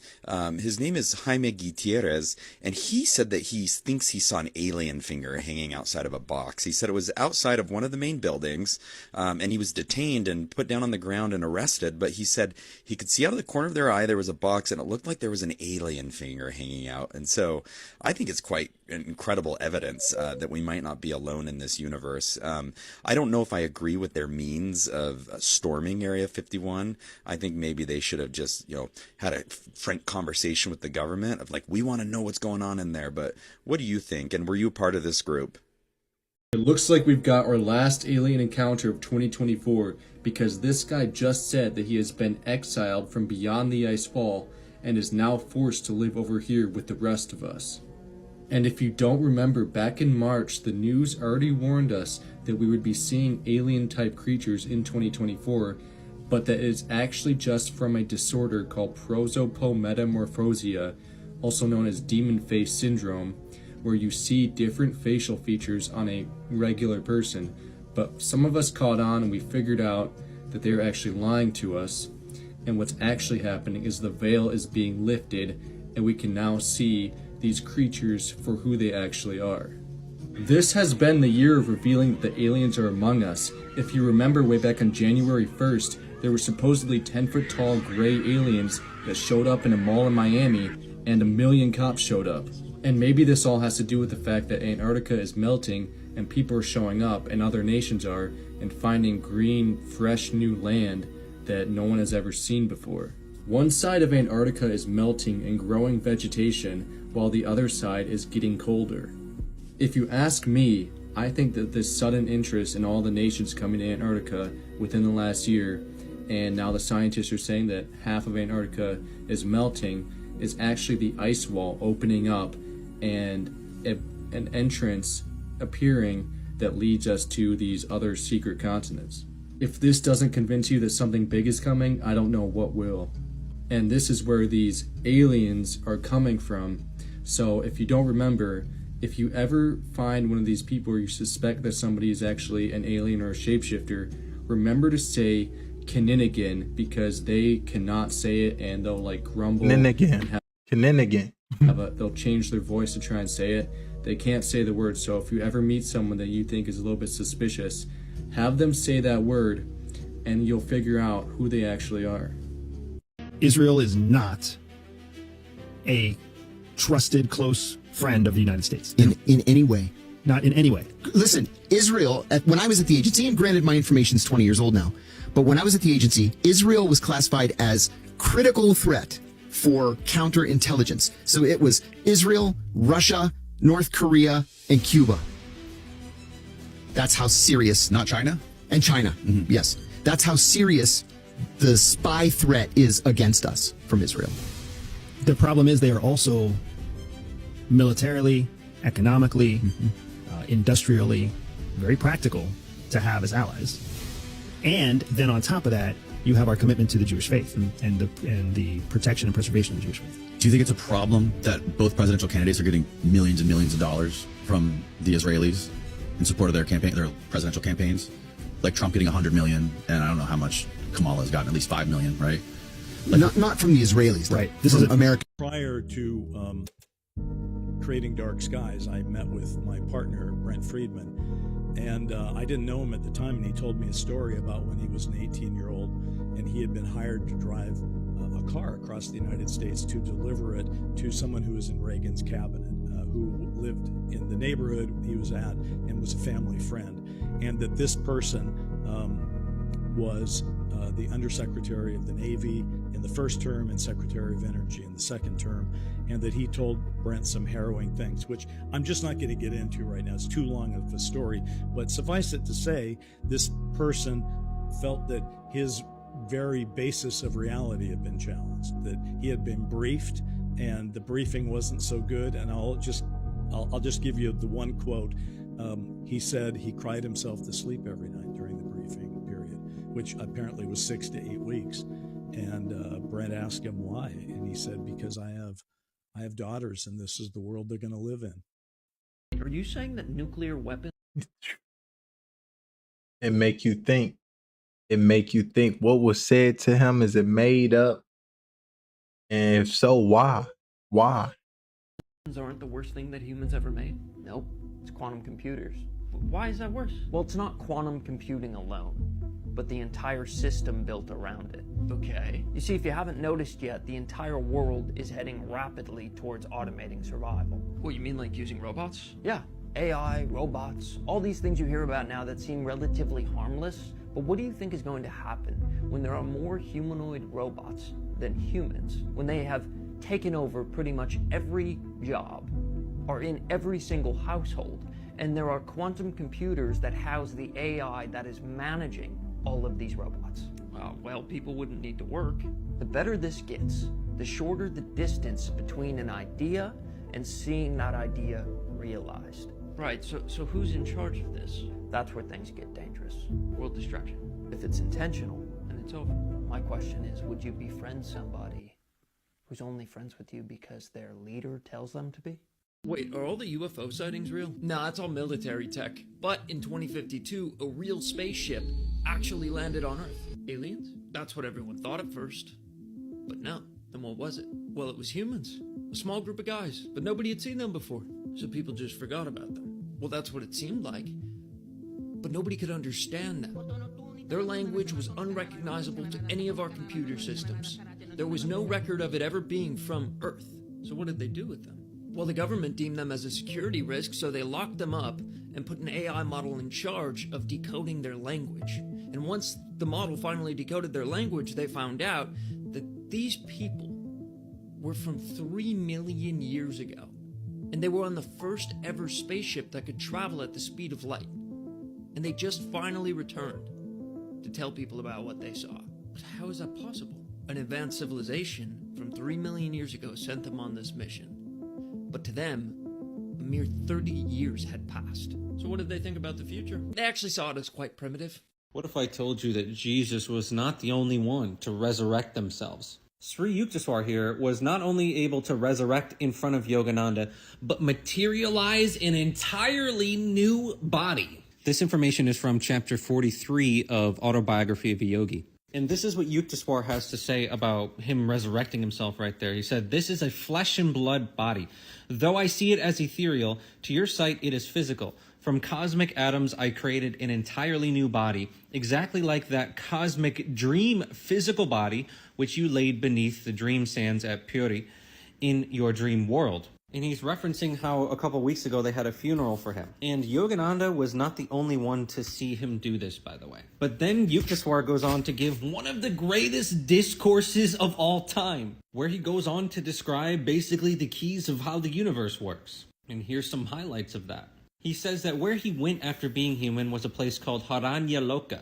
his name is Jaime Gutierrez, and he said that he thinks he saw an alien finger hanging outside of a box. He said it was outside of one of the main buildings, and he was detained and put down on the ground and arrested, but he said he could see out of the corner of their eye there was a box, and it looked like there was an alien finger hanging out. And so I think it's quite incredible evidence that we might not be alone in this universe. I don't know if I agree with their means of storming Area 51. I think maybe they should have just, had a frank conversation with the government of like, we want to know what's going on in there. But what do you think? And were you part of this group? It looks like we've got our last alien encounter of 2024, because this guy just said that he has been exiled from beyond the ice wall and is now forced to live over here with the rest of us. And if you don't remember, back in March, the news already warned us that we would be seeing alien-type creatures in 2024, but that it's actually just from a disorder called prosopometamorphosia, also known as demon face syndrome, where you see different facial features on a regular person. But some of us caught on and we figured out that they're actually lying to us, and what's actually happening is the veil is being lifted and we can now see these creatures for who they actually are. This has been the year of revealing that the aliens are among us. If you remember, way back on January 1st, there were supposedly 10-foot tall gray aliens that showed up in a mall in Miami, and 1 million cops showed up. And maybe this all has to do with the fact that Antarctica is melting and people are showing up, and other nations are, and finding green, fresh new land that no one has ever seen before. One side of Antarctica is melting and growing vegetation, while the other side is getting colder. If you ask me, I think that this sudden interest in all the nations coming to Antarctica within the last year, and now the scientists are saying that half of Antarctica is melting, is actually the ice wall opening up and an entrance appearing that leads us to these other secret continents. If this doesn't convince you that something big is coming, I don't know what will. And this is where these aliens are coming from. So if you don't remember, if you ever find one of these people or you suspect that somebody is actually an alien or a shapeshifter, remember to say Kininigan, because they cannot say it and they'll like grumble. Kininigan. They'll change their voice to try and say it. They can't say the word. So if you ever meet someone that you think is a little bit suspicious, have them say that word and you'll figure out who they actually are. Israel is not a trusted, close friend of the United States. In any way. Not in any way. Listen, Israel, when I was at the agency, and granted my information is 20 years old now, but when I was at the agency, Israel was classified as critical threat for counterintelligence. So it was Israel, Russia, North Korea, and Cuba. That's how serious. Not China? And China, yes. That's how serious the spy threat is against us from Israel. The problem is they are also militarily, economically, industrially, very practical to have as allies. And then on top of that, you have our commitment to the Jewish faith and the protection and preservation of the Jewish faith. Do you think it's a problem that both presidential candidates are getting millions and millions of dollars from the Israelis in support of their presidential campaigns? Like Trump getting 100 million, and I don't know how much Kamala has gotten, at least 5 million, right? Like, not from the Israelis, right? This is America. Prior to creating Dark Skies, I met with my partner, Brent Friedman, and I didn't know him at the time, and he told me a story about when he was an 18-year-old, and he had been hired to drive a car across the United States to deliver it to someone who was in Reagan's cabinet, who lived in the neighborhood he was at and was a family friend, and that this person was the Undersecretary of the Navy in the first term and Secretary of Energy in the second term, and that he told Brent some harrowing things, which I'm just not going to get into right now. It's too long of a story, but suffice it to say, this person felt that his very basis of reality had been challenged, that he had been briefed and the briefing wasn't so good. And I'll just give you the one quote. He said he cried himself to sleep every night during the briefing period, which apparently was 6 to 8 weeks. And Brent asked him why, and he said, because I have daughters, and this is the world they're going to live in. Are you saying that nuclear weapons? It make you think. It make you think. What was said to him, is it made up? And if so, why? Why? Aren't the worst thing that humans ever made? Nope, it's quantum computers. Why is that worse? Well, it's not quantum computing alone, but the entire system built around it. Okay. You see, if you haven't noticed yet, the entire world is heading rapidly towards automating survival. What, you mean like using robots? Yeah. AI, robots, all these things you hear about now that seem relatively harmless. But what do you think is going to happen when there are more humanoid robots than humans? When they have taken over pretty much every job, are in every single household, and there are quantum computers that house the AI that is managing all of these robots. Well, people wouldn't need to work. The better this gets, the shorter the distance between an idea and seeing that idea realized. Right, so who's in charge of this? That's where things get dangerous. World destruction. If it's intentional, then it's over. My question is, would you befriend somebody who's only friends with you because their leader tells them to be? Wait, are all the UFO sightings real? Nah, it's all military tech. But in 2052, a real spaceship actually landed on Earth. Aliens? That's what everyone thought at first. But no. Then what was it? Well, it was humans. A small group of guys, but nobody had seen them before. So people just forgot about them. Well, that's what it seemed like. But nobody could understand them. Their language was unrecognizable to any of our computer systems. There was no record of it ever being from Earth. So what did they do with them? Well, the government deemed them as a security risk, so they locked them up and put an AI model in charge of decoding their language. And once the model finally decoded their language, they found out that these people were from 3 million years ago. And they were on the first ever spaceship that could travel at the speed of light. And they just finally returned to tell people about what they saw. But how is that possible? An advanced civilization from 3 million years ago sent them on this mission. But to them, a mere 30 years had passed. So what did they think about the future? They actually saw it as quite primitive. What if I told you that Jesus was not the only one to resurrect themselves? Sri Yukteswar here was not only able to resurrect in front of Yogananda, but materialize an entirely new body. This information is from chapter 43 of Autobiography of a Yogi. And this is what Yukteswar has to say about him resurrecting himself right there. He said, "This is a flesh and blood body. Though I see it as ethereal, to your sight it is physical. From cosmic atoms I created an entirely new body, exactly like that cosmic dream physical body which you laid beneath the dream sands at Puri. in your dream world. And he's referencing how a couple weeks ago they had a funeral for him. And Yogananda was not the only one to see him do this, by the way. But then Yukteswar goes on to give one of the greatest discourses of all time, where he goes on to describe basically the keys of how the universe works. And here's some highlights of that. He says that where he went after being human was a place called Haranya Loka.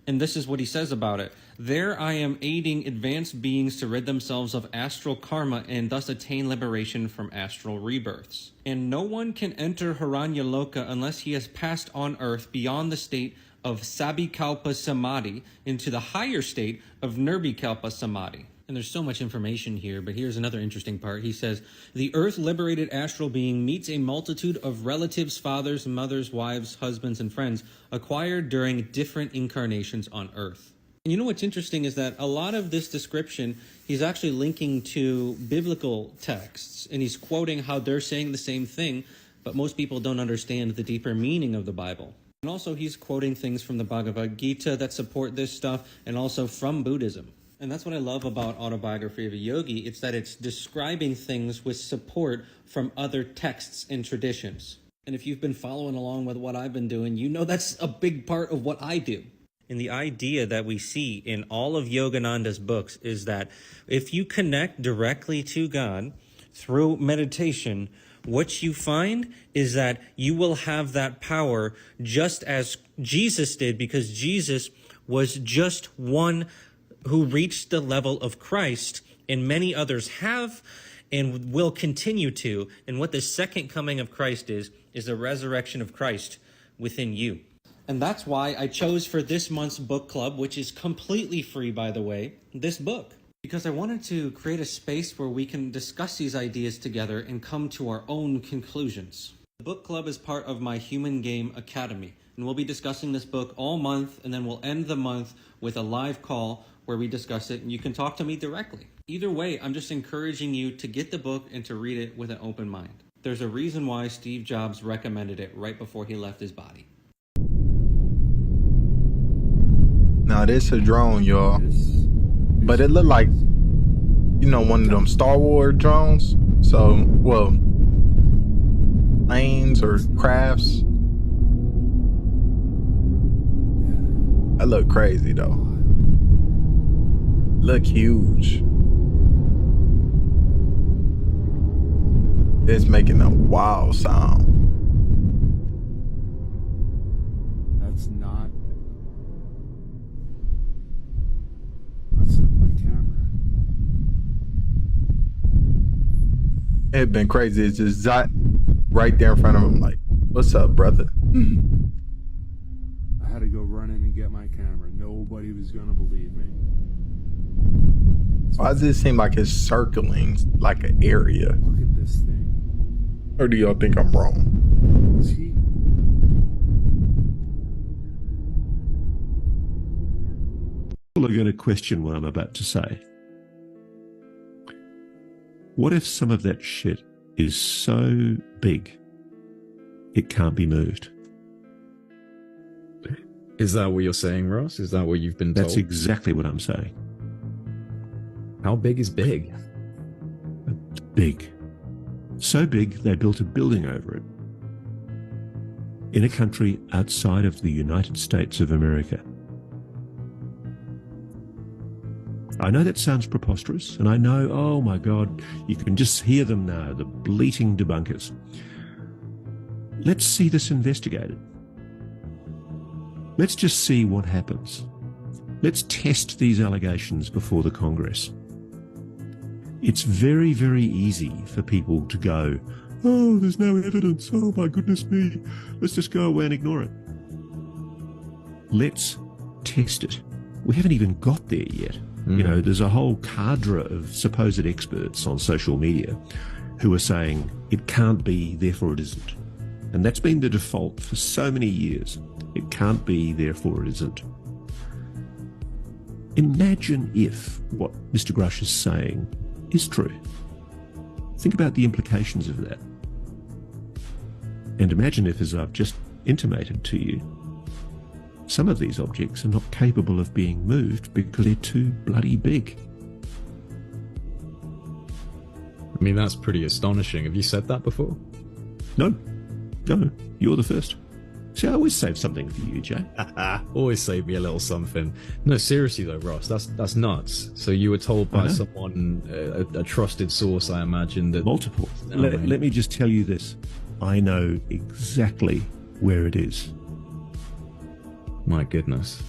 And this is what he says about it. There I am aiding advanced beings to rid themselves of astral karma and thus attain liberation from astral rebirths. And no one can enter Haranya Loka unless he has passed on earth beyond the state of Sabikalpa Samadhi into the higher state of Nirvikalpa Samadhi. And there's so much information here, but here's another interesting part. He says, the earth-liberated astral being meets a multitude of relatives, fathers, mothers, wives, husbands, and friends acquired during different incarnations on earth. And you know what's interesting is that a lot of this description, he's actually linking to biblical texts, and he's quoting how they're saying the same thing, but most people don't understand the deeper meaning of the Bible. And also he's quoting things from the Bhagavad Gita that support this stuff, and also from Buddhism. And that's what I love about Autobiography of a Yogi. It's that it's describing things with support from other texts and traditions. And if you've been following along with what I've been doing, you know that's a big part of what I do. And the idea that we see in all of Yogananda's books is that if you connect directly to God through meditation, what you find is that you will have that power just as Jesus did, because Jesus was just one who reached the level of Christ, and many others have and will continue to. And what the second coming of Christ is the resurrection of Christ within you. And that's why I chose for this month's book club, which is completely free, by the way, this book. Because I wanted to create a space where we can discuss these ideas together and come to our own conclusions. The book club is part of my Human Game Academy, and we'll be discussing this book all month, and then we'll end the month with a live call where we discuss it, and you can talk to me directly. Either way, I'm just encouraging you to get the book and to read it with an open mind. There's a reason why Steve Jobs recommended it right before he left his body. Now this a drone, y'all, but it looked like, you know, one of them Star Wars drones. So, well, planes or crafts. That look crazy though. Look huge. It's making a wow sound. That's not my camera. It'd been crazy. It's just right there in front of him, like, what's up, brother? I had to go run in and get my camera. Nobody was gonna believe me. Why does it seem like it's circling like an area? Look at this thing. Or do y'all think I'm wrong? See? People are going to question what I'm about to say. What if some of that shit is so big it can't be moved? Is that what you're saying, Ross? Is that what you've been told? That's exactly what I'm saying. How big is big? Big. So big they built a building over it. In a country outside of the United States of America. I know that sounds preposterous, and I know, oh my God, you can just hear them now, the bleating debunkers. Let's see this investigated. Let's just see what happens. Let's test these allegations before the Congress. It's very, very easy for people to go, oh, there's no evidence, oh my goodness me, let's just go away and ignore it. Let's test it. We haven't even got there yet. You know, there's a whole cadre of supposed experts on social media who are saying it can't be, therefore it isn't. And that's been the default for so many years. It can't be, therefore it isn't. Imagine if what Mr. Grush is saying is true. Think about the implications of that. And imagine if, as I've just intimated to you, some of these objects are not capable of being moved because they're too bloody big. I mean, that's pretty astonishing. Have you said that before? No, you're the first. See, I always save something for you, Jay. Always save me a little something. No, seriously though, Ross, that's nuts. So you were told by someone, a trusted source, I imagine, that multiple. Let me just tell you this: I know exactly where it is. My goodness.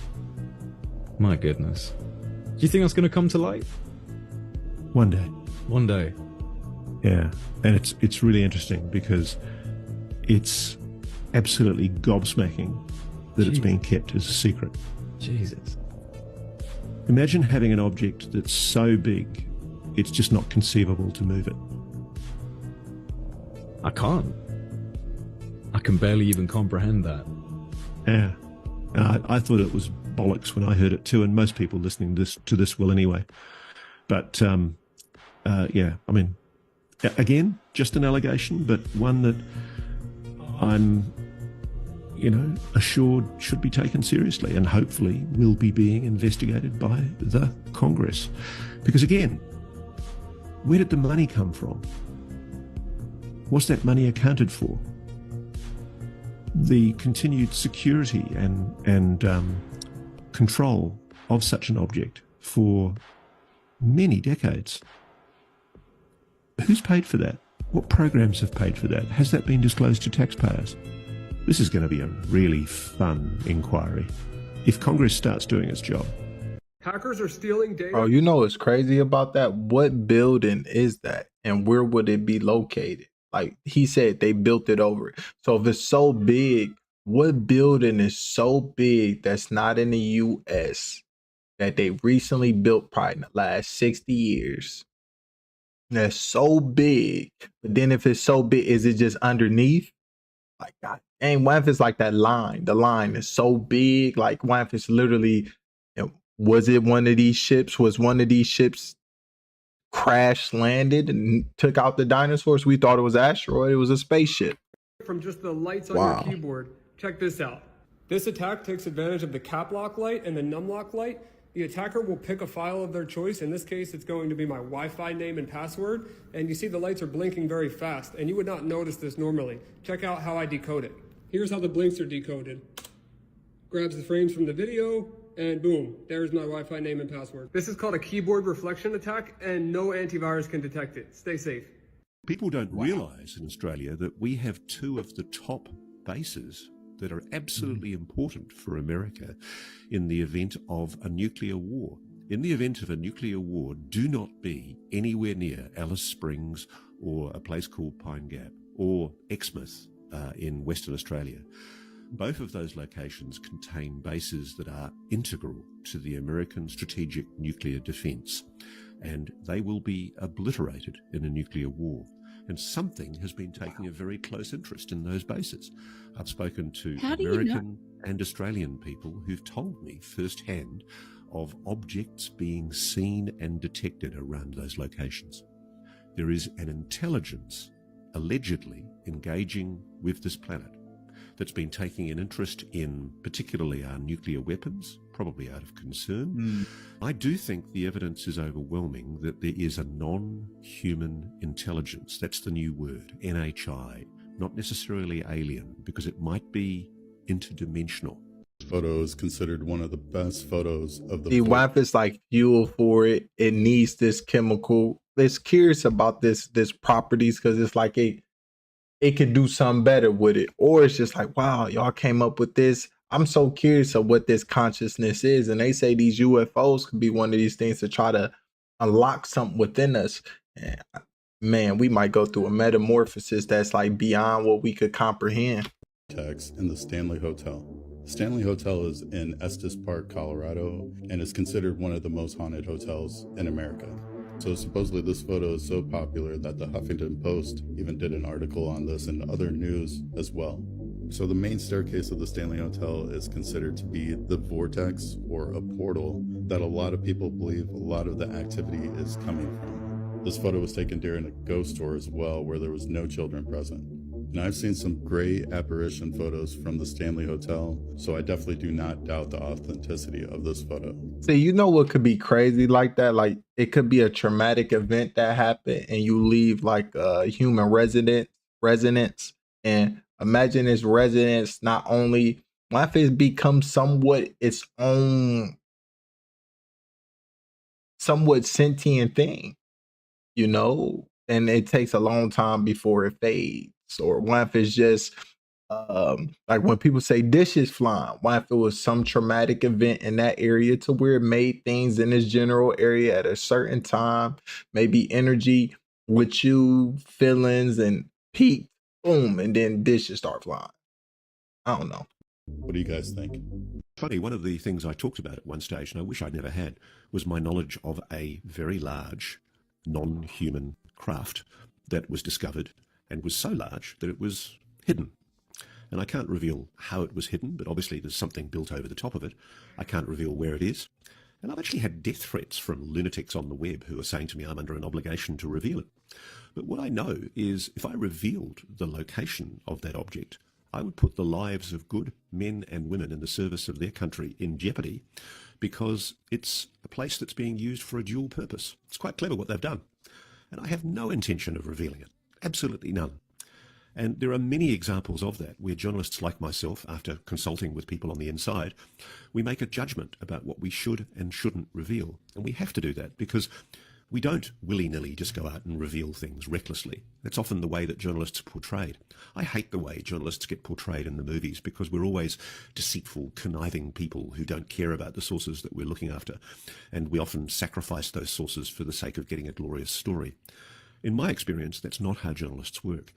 My goodness. Do you think that's going to come to light? One day. One day. Yeah, and it's really interesting because it's absolutely gobsmacking that it's being kept as a secret. Jesus. Imagine having an object that's so big, it's just not conceivable to move it. I can't. I can barely even comprehend that. Yeah. I thought it was bollocks when I heard it too, and most people listening to this will anyway. But, yeah, I mean, again, just an allegation, but one that I'm, assured should be taken seriously and hopefully will be being investigated by the Congress. Because again, where did the money come from? What's that money accounted for? The continued security and control of such an object for many decades. Who's paid for that? What programs have paid for that? Has that been disclosed to taxpayers? This is going to be a really fun inquiry if Congress starts doing its job. Hackers are stealing data. Bro, you know what's crazy about that? What building is that? And where would it be located? Like he said, they built it over it. So if it's so big, what building is so big that's not in the U.S. that they recently built probably in the last 60 years? That's so big. But then if it's so big, is it just underneath? Like, God dang, what if it's like that line? The line is so big. Like, what if it's literally, was it one of these ships? Was one of these ships crash landed and took out the dinosaurs? We thought it was an asteroid. It was a spaceship. From just the lights on your keyboard. Check this out. This attack takes advantage of the cap lock light and the num lock light. The attacker will pick a file of their choice. In this case, it's going to be my Wi-Fi name and password. And you see the lights are blinking very fast, and you would not notice this normally. Check out how I decode it. Here's how the blinks are decoded. Grabs the frames from the video, and boom, there's my Wi-Fi name and password. This is called a keyboard reflection attack, and no antivirus can detect it. Stay safe. People don't realise in Australia that we have two of the top bases that are absolutely important for America in the event of a nuclear war. In the event of a nuclear war, do not be anywhere near Alice Springs or a place called Pine Gap or Exmouth in Western Australia. Both of those locations contain bases that are integral to the American strategic nuclear defence, and they will be obliterated in a nuclear war. And something has been taking a very close interest in those bases. I've spoken to American and Australian people who've told me firsthand of objects being seen and detected around those locations. There is an intelligence allegedly engaging with this planet that's been taking an interest in particularly our nuclear weapons, probably out of concern. I do think the evidence is overwhelming that there is a non-human intelligence. That's the new word, NHI, not necessarily alien, because it might be interdimensional. Photo is considered one of the best photos of the The WAP is like fuel for it. It needs this chemical. It's curious about this properties because it's like it could do something better with it. Or it's just like, wow, y'all came up with this. I'm so curious of what this consciousness is. And they say these UFOs could be one of these things to try to unlock something within us. And man, we might go through a metamorphosis that's like beyond what we could comprehend. Text in the Stanley Hotel. Stanley Hotel is in Estes Park, Colorado, and is considered one of the most haunted hotels in America. So supposedly this photo is so popular that the Huffington Post even did an article on this and other news as well. So the main staircase of the Stanley Hotel is considered to be the vortex or a portal that a lot of people believe a lot of the activity is coming from. This photo was taken during a ghost tour as well, where there was no children present. And I've seen some great apparition photos from the Stanley Hotel, so I definitely do not doubt the authenticity of this photo. See, you know what could be crazy like that? Like, it could be a traumatic event that happened and you leave like a human resonance. And imagine this resonance not only, what if it becomes somewhat its own, somewhat sentient thing, you know? And it takes a long time before it fades. Or what if it's just like when people say dishes flying, what if it was some traumatic event in that area to where it made things in this general area at a certain time, maybe energy with you, feelings, and peak, boom, and then dishes start flying. I don't know. What do you guys think? Funny, one of the things I talked about at one stage, and I wish I'd never had, was my knowledge of a very large non-human craft that was discovered and was so large that it was hidden. And I can't reveal how it was hidden, but obviously there's something built over the top of it. I can't reveal where it is. And I've actually had death threats from lunatics on the web who are saying to me I'm under an obligation to reveal it. But what I know is if I revealed the location of that object, I would put the lives of good men and women in the service of their country in jeopardy, because it's a place that's being used for a dual purpose. It's quite clever what they've done. And I have no intention of revealing it. Absolutely none. And there are many examples of that where journalists like myself, after consulting with people on the inside, we make a judgment about what we should and shouldn't reveal. And we have to do that because we don't willy-nilly just go out and reveal things recklessly. That's often the way that journalists are portrayed. I hate the way journalists get portrayed in the movies because we're always deceitful, conniving people who don't care about the sources that we're looking after. And we often sacrifice those sources for the sake of getting a glorious story. In my experience, that's not how journalists work.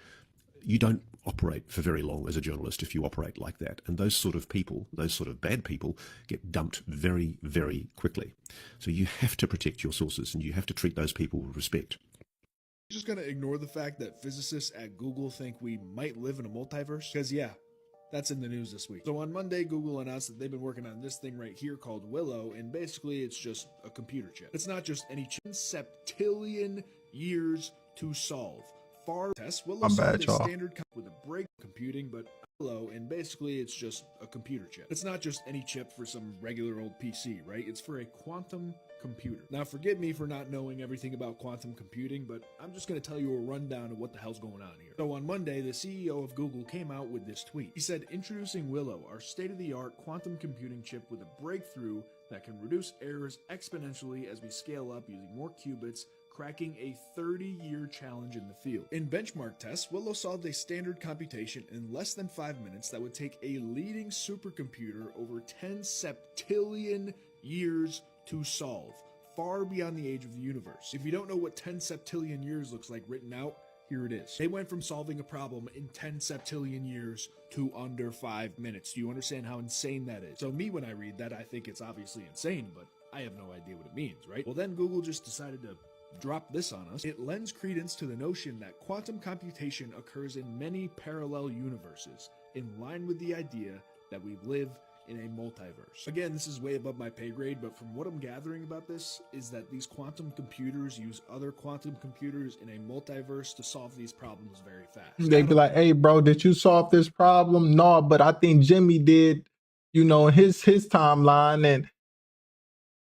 You don't operate for very long as a journalist if you operate like that. And those sort of people, those sort of bad people, get dumped very, very quickly. So you have to protect your sources and you have to treat those people with respect. You're just going to ignore the fact that physicists at Google think we might live in a multiverse? Because yeah, that's in the news this week. So on Monday, Google announced that they've been working on this thing right here called Willow, and basically it's just a computer chip. It's not just any chip. Septillion years to solve. Far tests Willow solved a standard with a break computing, but Willow, and basically it's just a computer chip. It's not just any chip for some regular old PC, right? It's for a quantum computer. Now forgive me for not knowing everything about quantum computing, but I'm just going to tell you a rundown of what the hell's going on here. So on Monday, the CEO of Google came out with this tweet. He said, introducing Willow, our state-of-the-art quantum computing chip with a breakthrough that can reduce errors exponentially as we scale up using more qubits, cracking a 30-year challenge in the field. In benchmark tests, Willow solved a standard computation in less than 5 minutes that would take a leading supercomputer over 10 septillion years to solve, far beyond the age of the universe. If you don't know what 10 septillion years looks like written out, here it is. They went from solving a problem in 10 septillion years to under 5 minutes. Do you understand how insane that is? So me, when I read that, I think it's obviously insane, but I have no idea what it means, right? Well, then Google just decided to drop this on us. It lends credence to the notion that quantum computation occurs in many parallel universes, in line with the idea that we live in a multiverse. Again, this is way above my pay grade, but from what I'm gathering about this is that these quantum computers use other quantum computers in a multiverse to solve these problems very fast. They'd be like, hey, bro, did you solve this problem? No, but I think Jimmy did, you know, his timeline and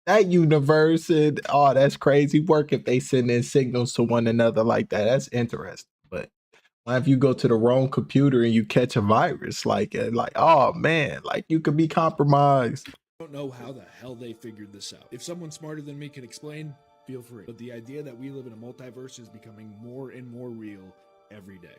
that universe. And oh, that's crazy work if they send in signals to one another like that. That's interesting. But if you go to the wrong computer and you catch a virus, like, oh man, like you could be compromised. I don't know how the hell they figured this out. If someone smarter than me can explain, feel free. But the idea that we live in a multiverse is becoming more and more real every day.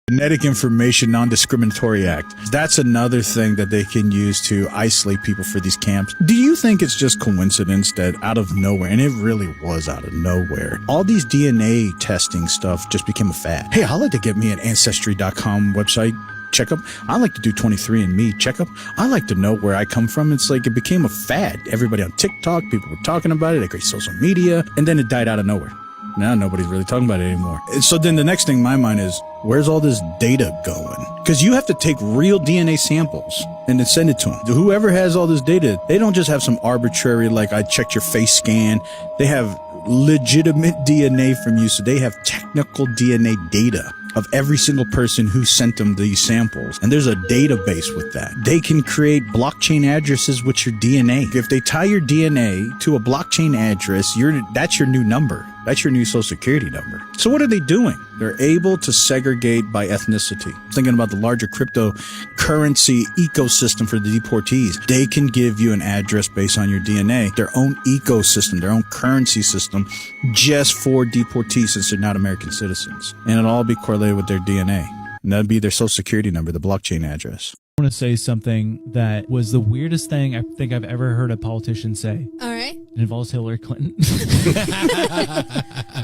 Genetic Information Non-Discriminatory Act. That's another thing that they can use to isolate people for these camps. Do you think it's just coincidence that out of nowhere, and it really was out of nowhere, all these DNA testing stuff just became a fad? Hey, I like to get me an Ancestry.com website checkup. I like to do 23andMe checkup. I like to know where I come from. It's like it became a fad. Everybody on TikTok, people were talking about it. They create social media, and then it died out of nowhere. Now nobody's really talking about it anymore. So then the next thing in my mind is, where's all this data going? Because you have to take real DNA samples and then send it to them. Whoever has all this data, they don't just have some arbitrary, like I checked your face scan. They have legitimate DNA from you, so they have technical DNA data. of every single person who sent them these samples. And there's a database with that. They can create blockchain addresses with your DNA. If they tie your DNA to a blockchain address, that's your new number. That's your new social security number. So what are they doing? They're able to segregate by ethnicity. Thinking about the larger cryptocurrency ecosystem for the deportees. They can give you an address based on your DNA, their own ecosystem, their own currency system, just for deportees since they're not American citizens. And it'll all be correlated with their DNA. And that'd be their social security number, the blockchain address. I want to say something that was the weirdest thing I think I've ever heard a politician say. All right. It involves Hillary Clinton.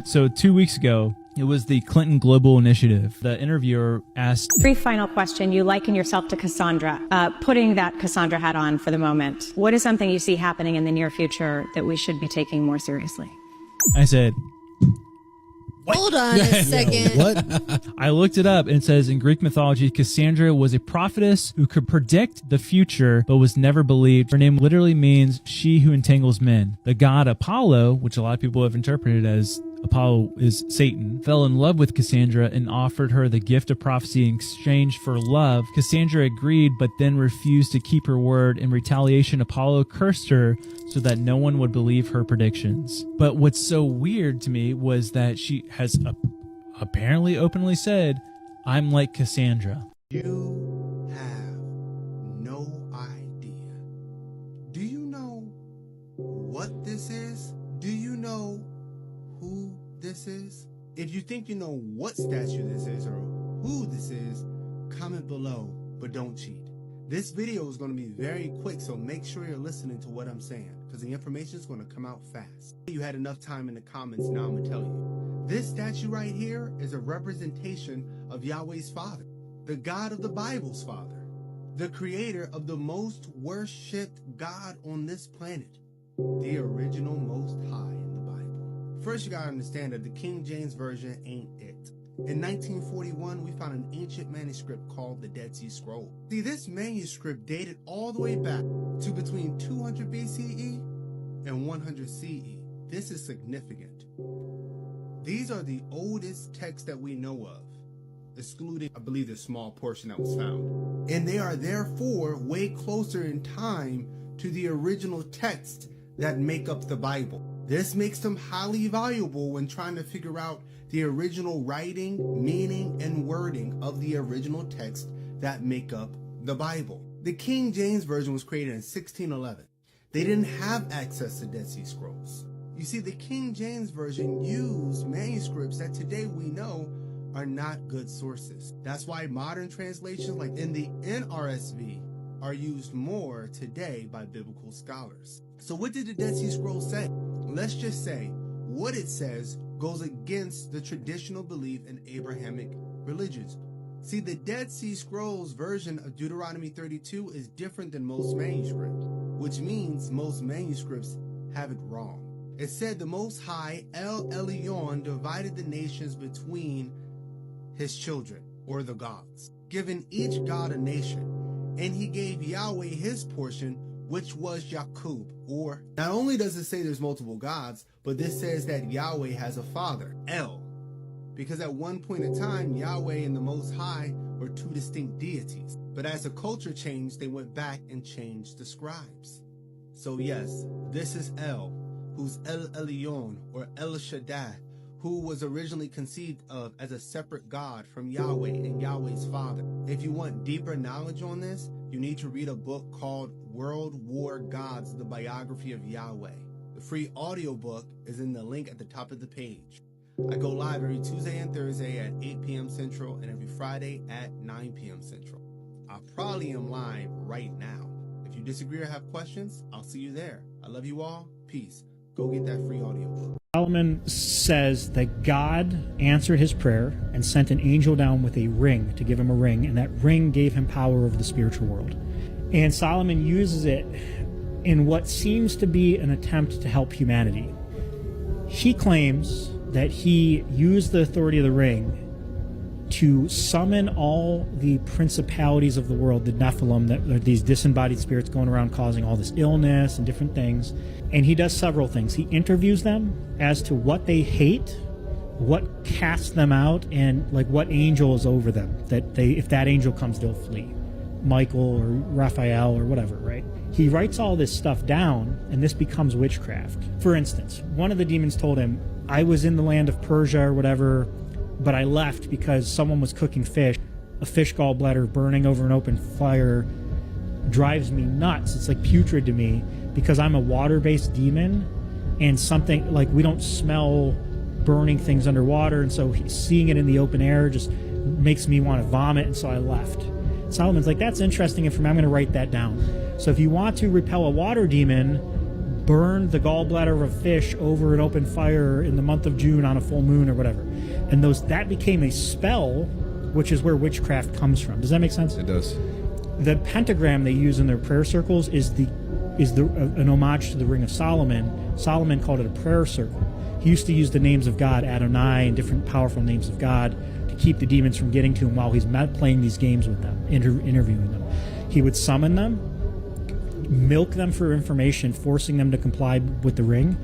So 2 weeks ago, it was the Clinton Global Initiative. The interviewer asked... Brief final question. You liken yourself to Cassandra. Putting that Cassandra hat on for the moment, what is something you see happening in the near future that we should be taking more seriously? I said... What? Hold on a second. What? I looked it up and it says in Greek mythology, Cassandra was a prophetess who could predict the future but was never believed. Her name literally means she who entangles men. The god Apollo, which a lot of people have interpreted as Apollo is Satan, fell in love with Cassandra and offered her the gift of prophecy in exchange for love. Cassandra agreed but then refused to keep her word. In retaliation, Apollo cursed her so that no one would believe her predictions. But what's so weird to me was that she has apparently openly said, I'm like Cassandra. You have no idea. Do you know what this is? Do you know who this is? If you think you know what statue this is or who this is, comment below, but don't cheat. This video is going to be very quick, so make sure you're listening to what I'm saying, because the information is going to come out fast. You had enough time in the comments, now I'm going to tell you. This statue right here is a representation of Yahweh's father, the God of the Bible's father, the creator of the most worshipped God on this planet, the original Most High in the Bible. First, you gotta understand that the King James Version ain't it. In 1941, we found an ancient manuscript called the Dead Sea Scrolls. See, this manuscript dated all the way back to between 200 BCE and 100 CE. This is significant. These are the oldest texts that we know of, excluding, I believe, the small portion that was found. And they are therefore way closer in time to the original text that make up the Bible. This makes them highly valuable when trying to figure out the original writing, meaning, and wording of the original text that make up the Bible. The King James Version was created in 1611. They didn't have access to Dead Sea Scrolls. You see, the King James Version used manuscripts that today we know are not good sources. That's why modern translations like in the NRSV are used more today by biblical scholars. So what did the Dead Sea Scrolls say? Let's just say what it says goes against the traditional belief in Abrahamic religions. See, the Dead Sea Scrolls version of Deuteronomy 32 is different than most manuscripts, which means most manuscripts have it wrong. It said the Most High, El Elyon, divided the nations between his children, or the gods, giving each god a nation, and he gave Yahweh his portion, which was Yaqub, or not only does it say there's multiple gods, but this says that Yahweh has a father, El, because at one point in time, Yahweh and the Most High were two distinct deities. But as the culture changed, they went back and changed the scribes. So yes, this is El, who's El Elyon, or El Shaddai, who was originally conceived of as a separate God from Yahweh and Yahweh's father. If you want deeper knowledge on this, you need to read a book called World War Gods, the Biography of Yahweh. The free audiobook is in the link at the top of the page. I go live every Tuesday and Thursday at 8 p.m. Central and every Friday at 9 p.m. Central. I probably am live right now. If you disagree or have questions, I'll see you there. I love you all. Peace. Go get that free audiobook. Solomon says that God answered his prayer and sent an angel down with a ring to give him a ring, and that ring gave him power over the spiritual world. And Solomon uses it in what seems to be an attempt to help humanity. He claims that he used the authority of the ring to summon all the principalities of the world, the Nephilim, that are these disembodied spirits going around causing all this illness and different things. And he does several things. He interviews them as to what they hate, what casts them out and like what angel is over them, that they, if that angel comes, they'll flee. Michael or Raphael or whatever, right? He writes all this stuff down, and this becomes witchcraft. For instance, one of the demons told him, I was in the land of Persia or whatever, but I left because someone was cooking fish. A fish gallbladder burning over an open fire drives me nuts. It's like putrid to me because I'm a water-based demon, and something like we don't smell burning things underwater, and so seeing it in the open air just makes me want to vomit, and so I left. Solomon's like, that's interesting information. I'm going to write that down. So if you want to repel a water demon, burn the gallbladder of a fish over an open fire in the month of June on a full moon or whatever. And that became a spell, which is where witchcraft comes from. Does that make sense? It does. The pentagram they use in their prayer circles is an homage to the Ring of Solomon. Solomon called it a prayer circle. He used to use the names of God, Adonai, and different powerful names of God to keep the demons from getting to him while he's playing these games with them, interviewing them. He would summon them, milk them for information, forcing them to comply with the ring,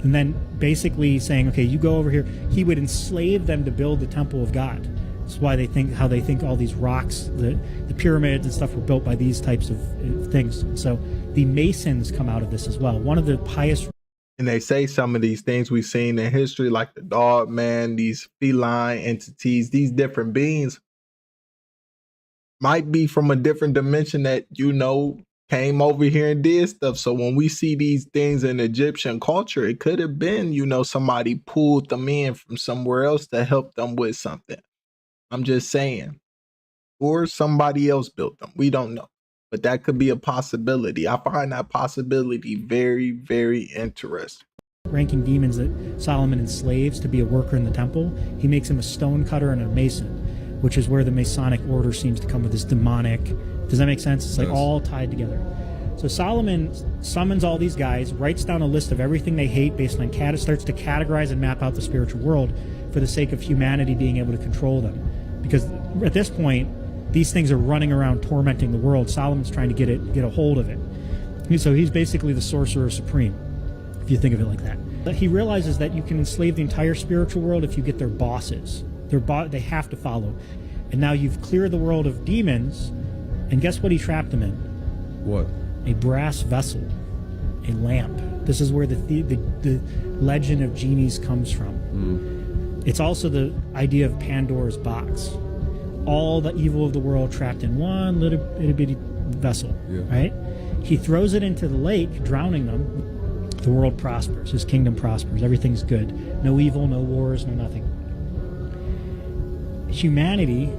and then basically saying, okay, you go over here. He would enslave them to build the temple of God. That's why they think all these rocks, the pyramids and stuff were built by these types of things. So the Masons come out of this as well. One of the pious... And they say some of these things we've seen in history, like the dog man, these feline entities, these different beings might be from a different dimension that, came over here and did stuff. So when we see these things in Egyptian culture, it could have been, somebody pulled them in from somewhere else to help them with something. I'm just saying. Or somebody else built them. We don't know. But that could be a possibility. I find that possibility very, very interesting. Ranking demons that Solomon enslaves to be a worker in the temple, he makes him a stone cutter and a mason, which is where the Masonic order seems to come with this demonic. Does that make sense? It's like all tied together. So Solomon summons all these guys, writes down a list of everything they hate based on starts to categorize and map out the spiritual world for the sake of humanity being able to control them. Because at this point, these things are running around tormenting the world. Solomon's trying to get a hold of it. So he's basically the sorcerer supreme, if you think of it like that. But he realizes that you can enslave the entire spiritual world if you get their bosses. They have to follow. And now you've cleared the world of demons, and guess what he trapped them in? What? A brass vessel, a lamp. This is where the legend of genies comes from. It's also the idea of Pandora's box. All the evil of the world trapped in one little bitty vessel, right? He throws it into the lake, drowning them. The world prospers. His kingdom prospers. Everything's good. No evil, no wars, no nothing. Humanity,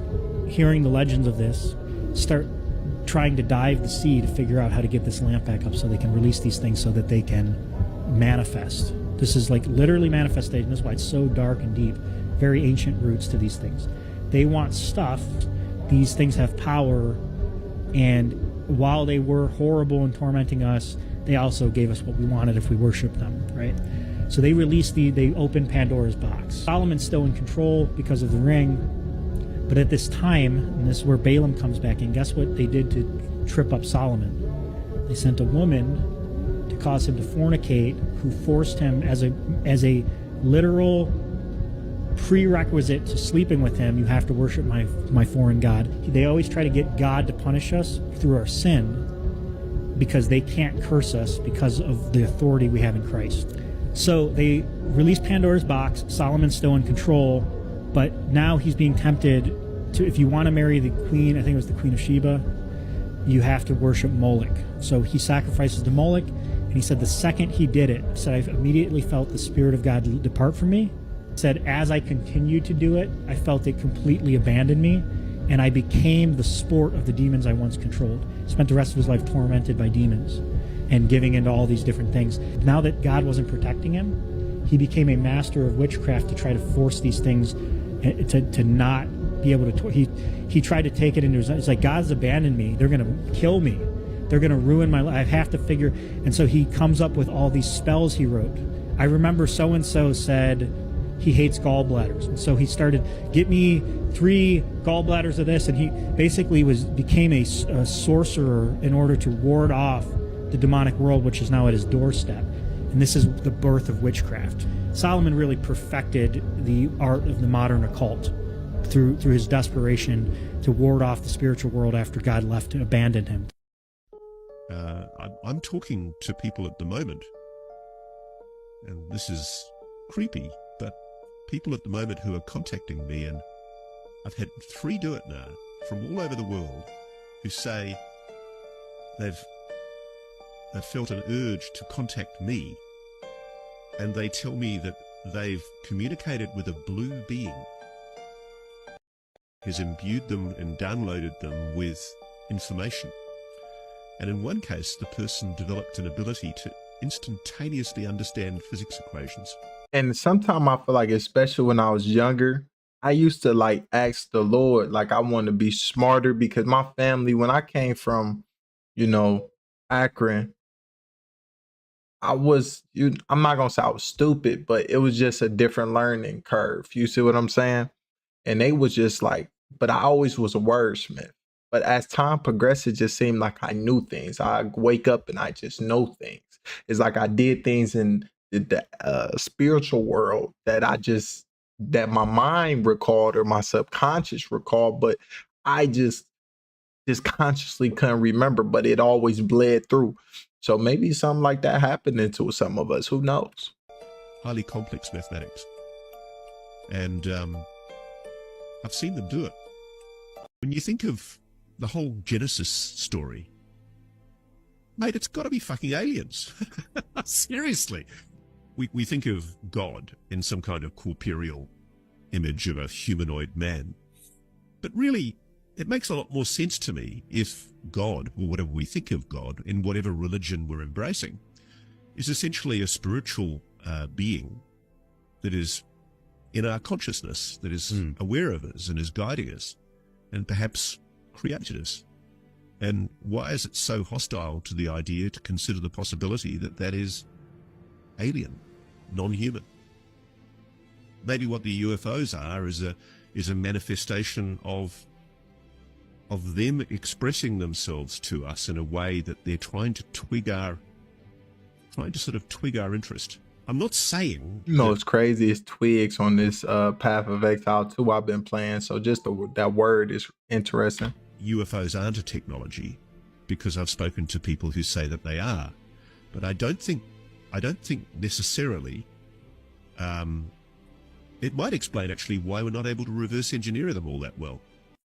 hearing the legends of this, start trying to dive the sea to figure out how to get this lamp back up so they can release these things so that they can manifest. This is like literally manifestation. That's why it's so dark and deep. Very ancient roots to these things. They want stuff. These things have power, and while they were horrible and tormenting us, they also gave us what we wanted if we worshiped them, right? So they opened Pandora's box. Solomon's still in control because of the ring, but at this time, and this is where Balaam comes back in, guess what they did to trip up Solomon? They sent a woman to cause him to fornicate, who forced him as a literal prerequisite to sleeping with him, you have to worship my foreign god. They always try to get God to punish us through our sin because they can't curse us because of the authority we have in Christ. So they release Pandora's box. Solomon's still in control, but now he's being tempted to, if you want to marry the queen, I think it was the Queen of Sheba, you have to worship Moloch. So he sacrifices to Moloch, and he said the second he did it, said, I've immediately felt the Spirit of God depart from me. Said, as I continued to do it, I felt it completely abandon me, and I became the sport of the demons I once controlled. Spent the rest of his life tormented by demons and giving into all these different things. Now that God wasn't protecting him, he became a master of witchcraft to try to force these things to not be able to... He tried to take it into his... It's like, God's abandoned me. They're going to kill me. They're going to ruin my life. I have to figure... And so he comes up with all these spells he wrote. I remember so-and-so said... he hates gallbladders, and so he started, get me 3 gallbladders of this, and he basically became a sorcerer in order to ward off the demonic world, which is now at his doorstep. And this is the birth of witchcraft. Solomon really perfected the art of the modern occult through his desperation to ward off the spiritual world after God left and abandoned him. I'm talking to people at the moment, and this is creepy, but people at the moment who are contacting me, and I've had 3 do it now, from all over the world, who say they've felt an urge to contact me, and they tell me that they've communicated with a blue being, has imbued them and downloaded them with information. And in one case, the person developed an ability to instantaneously understand physics equations. And sometimes I feel like, especially when I was younger, I used to like ask the Lord, like I want to be smarter, because my family, when I came from, Akron, I'm not going to say I was stupid, but it was just a different learning curve. You see what I'm saying? And they was just like, but I always was a wordsmith. But as time progressed, it just seemed like I knew things. I wake up and I just know things. It's like I did things in the spiritual world that my mind recalled or my subconscious recalled, but I just consciously couldn't remember, but it always bled through. So maybe something like that happened to some of us. Who knows? Highly complex mathematics. And I've seen them do it. When you think of the whole Genesis story, mate, it's got to be fucking aliens. Seriously. We think of God in some kind of corporeal image of a humanoid man. But really, it makes a lot more sense to me if God, or whatever we think of God, in whatever religion we're embracing, is essentially a spiritual being that is in our consciousness, that is aware of us and is guiding us, and perhaps created us. And why is it so hostile to the idea to consider the possibility that that is alien, non-human? Maybe what the UFOs are is a manifestation of them expressing themselves to us in a way that they're trying to sort of twig our interest. I'm not saying... It's crazy. It's twigs on this Path of Exile 2 I've been playing. So just that word is interesting. UFOs aren't a technology, because I've spoken to people who say that they are. But I don't think necessarily... it might explain actually why we're not able to reverse engineer them all that well.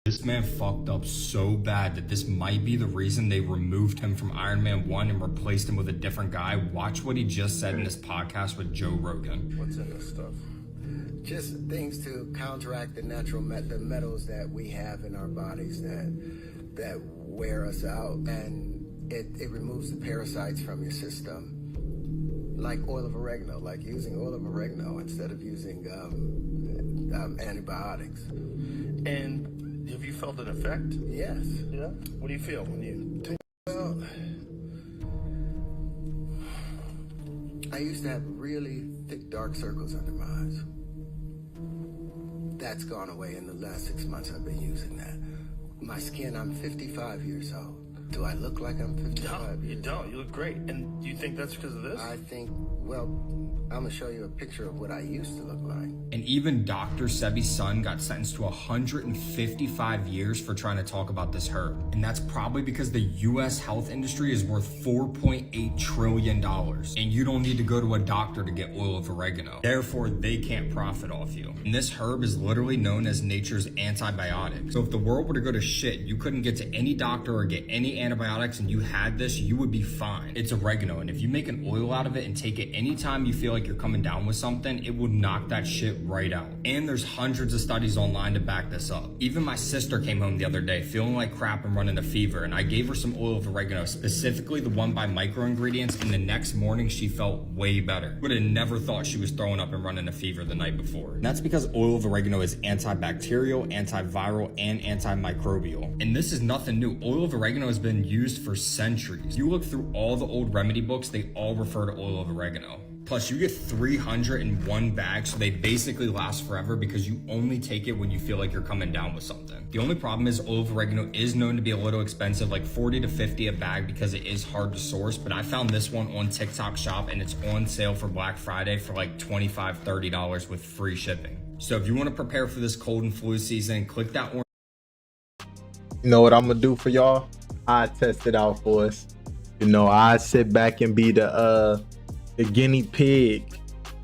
This man fucked up so bad that this might be the reason they removed him from Iron Man 1 and replaced him with a different guy. Watch what he just said in this podcast with Joe Rogan. What's in this stuff? Just things to counteract the natural the metals that we have in our bodies that wear us out, and it removes the parasites from your system, like oil of oregano, like using oil of oregano instead of using antibiotics. And have you felt an effect? Yes. Yeah? What do you feel when you take? Well, I used to have really thick dark circles under my eyes. That's gone away in the last 6 months. I've been using that. My skin, I'm 55 years old. Do I look like I'm 55 You don't. You look great. And do you think that's because of this? I think, well, I'm going to show you a picture of what I used to look like. And even Dr. Sebi's son got sentenced to 155 years for trying to talk about this herb. And that's probably because the U.S. health industry is worth $4.8 trillion. And you don't need to go to a doctor to get oil of oregano. Therefore, they can't profit off you. And this herb is literally known as nature's antibiotic. So if the world were to go to shit, you couldn't get to any doctor or get any antibiotics and you had this, you would be fine. It's oregano, and if you make an oil out of it and take it anytime you feel like you're coming down with something, it will knock that shit right out. And there's hundreds of studies online to back this up. Even my sister came home the other day feeling like crap and running a fever, and I gave her some oil of oregano, specifically the one by Micro Ingredients, and the next morning she felt way better. Would have never thought she was throwing up and running a fever the night before. And that's because oil of oregano is antibacterial, antiviral, and antimicrobial. And this is nothing new. Oil of oregano has been used for centuries. You look through all the old remedy books, they all refer to oil of oregano. Plus, you get 301 bags, so they basically last forever because you only take it when you feel like you're coming down with something. The only problem is olive oregano is known to be a little expensive, like 40 to 50 a bag, because it is hard to source. But I found this one on TikTok Shop, and it's on sale for Black Friday for like $25, $30 with free shipping. So if you want to prepare for this cold and flu season, click that one. You know what I'm gonna do for y'all? I test it out for us. You know, I sit back and be the guinea pig,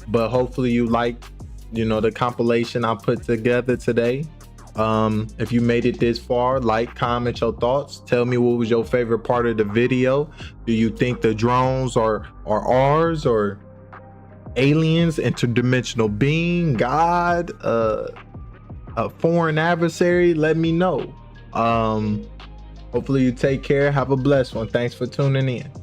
but hopefully you like, you know, the compilation I put together today. If you made it this far, like, comment your thoughts. Tell me what was your favorite part of the video. Do you think the drones are ours, or aliens, interdimensional being, God, a foreign adversary? Let me know. Hopefully you take care. Have a blessed one. Thanks for tuning in.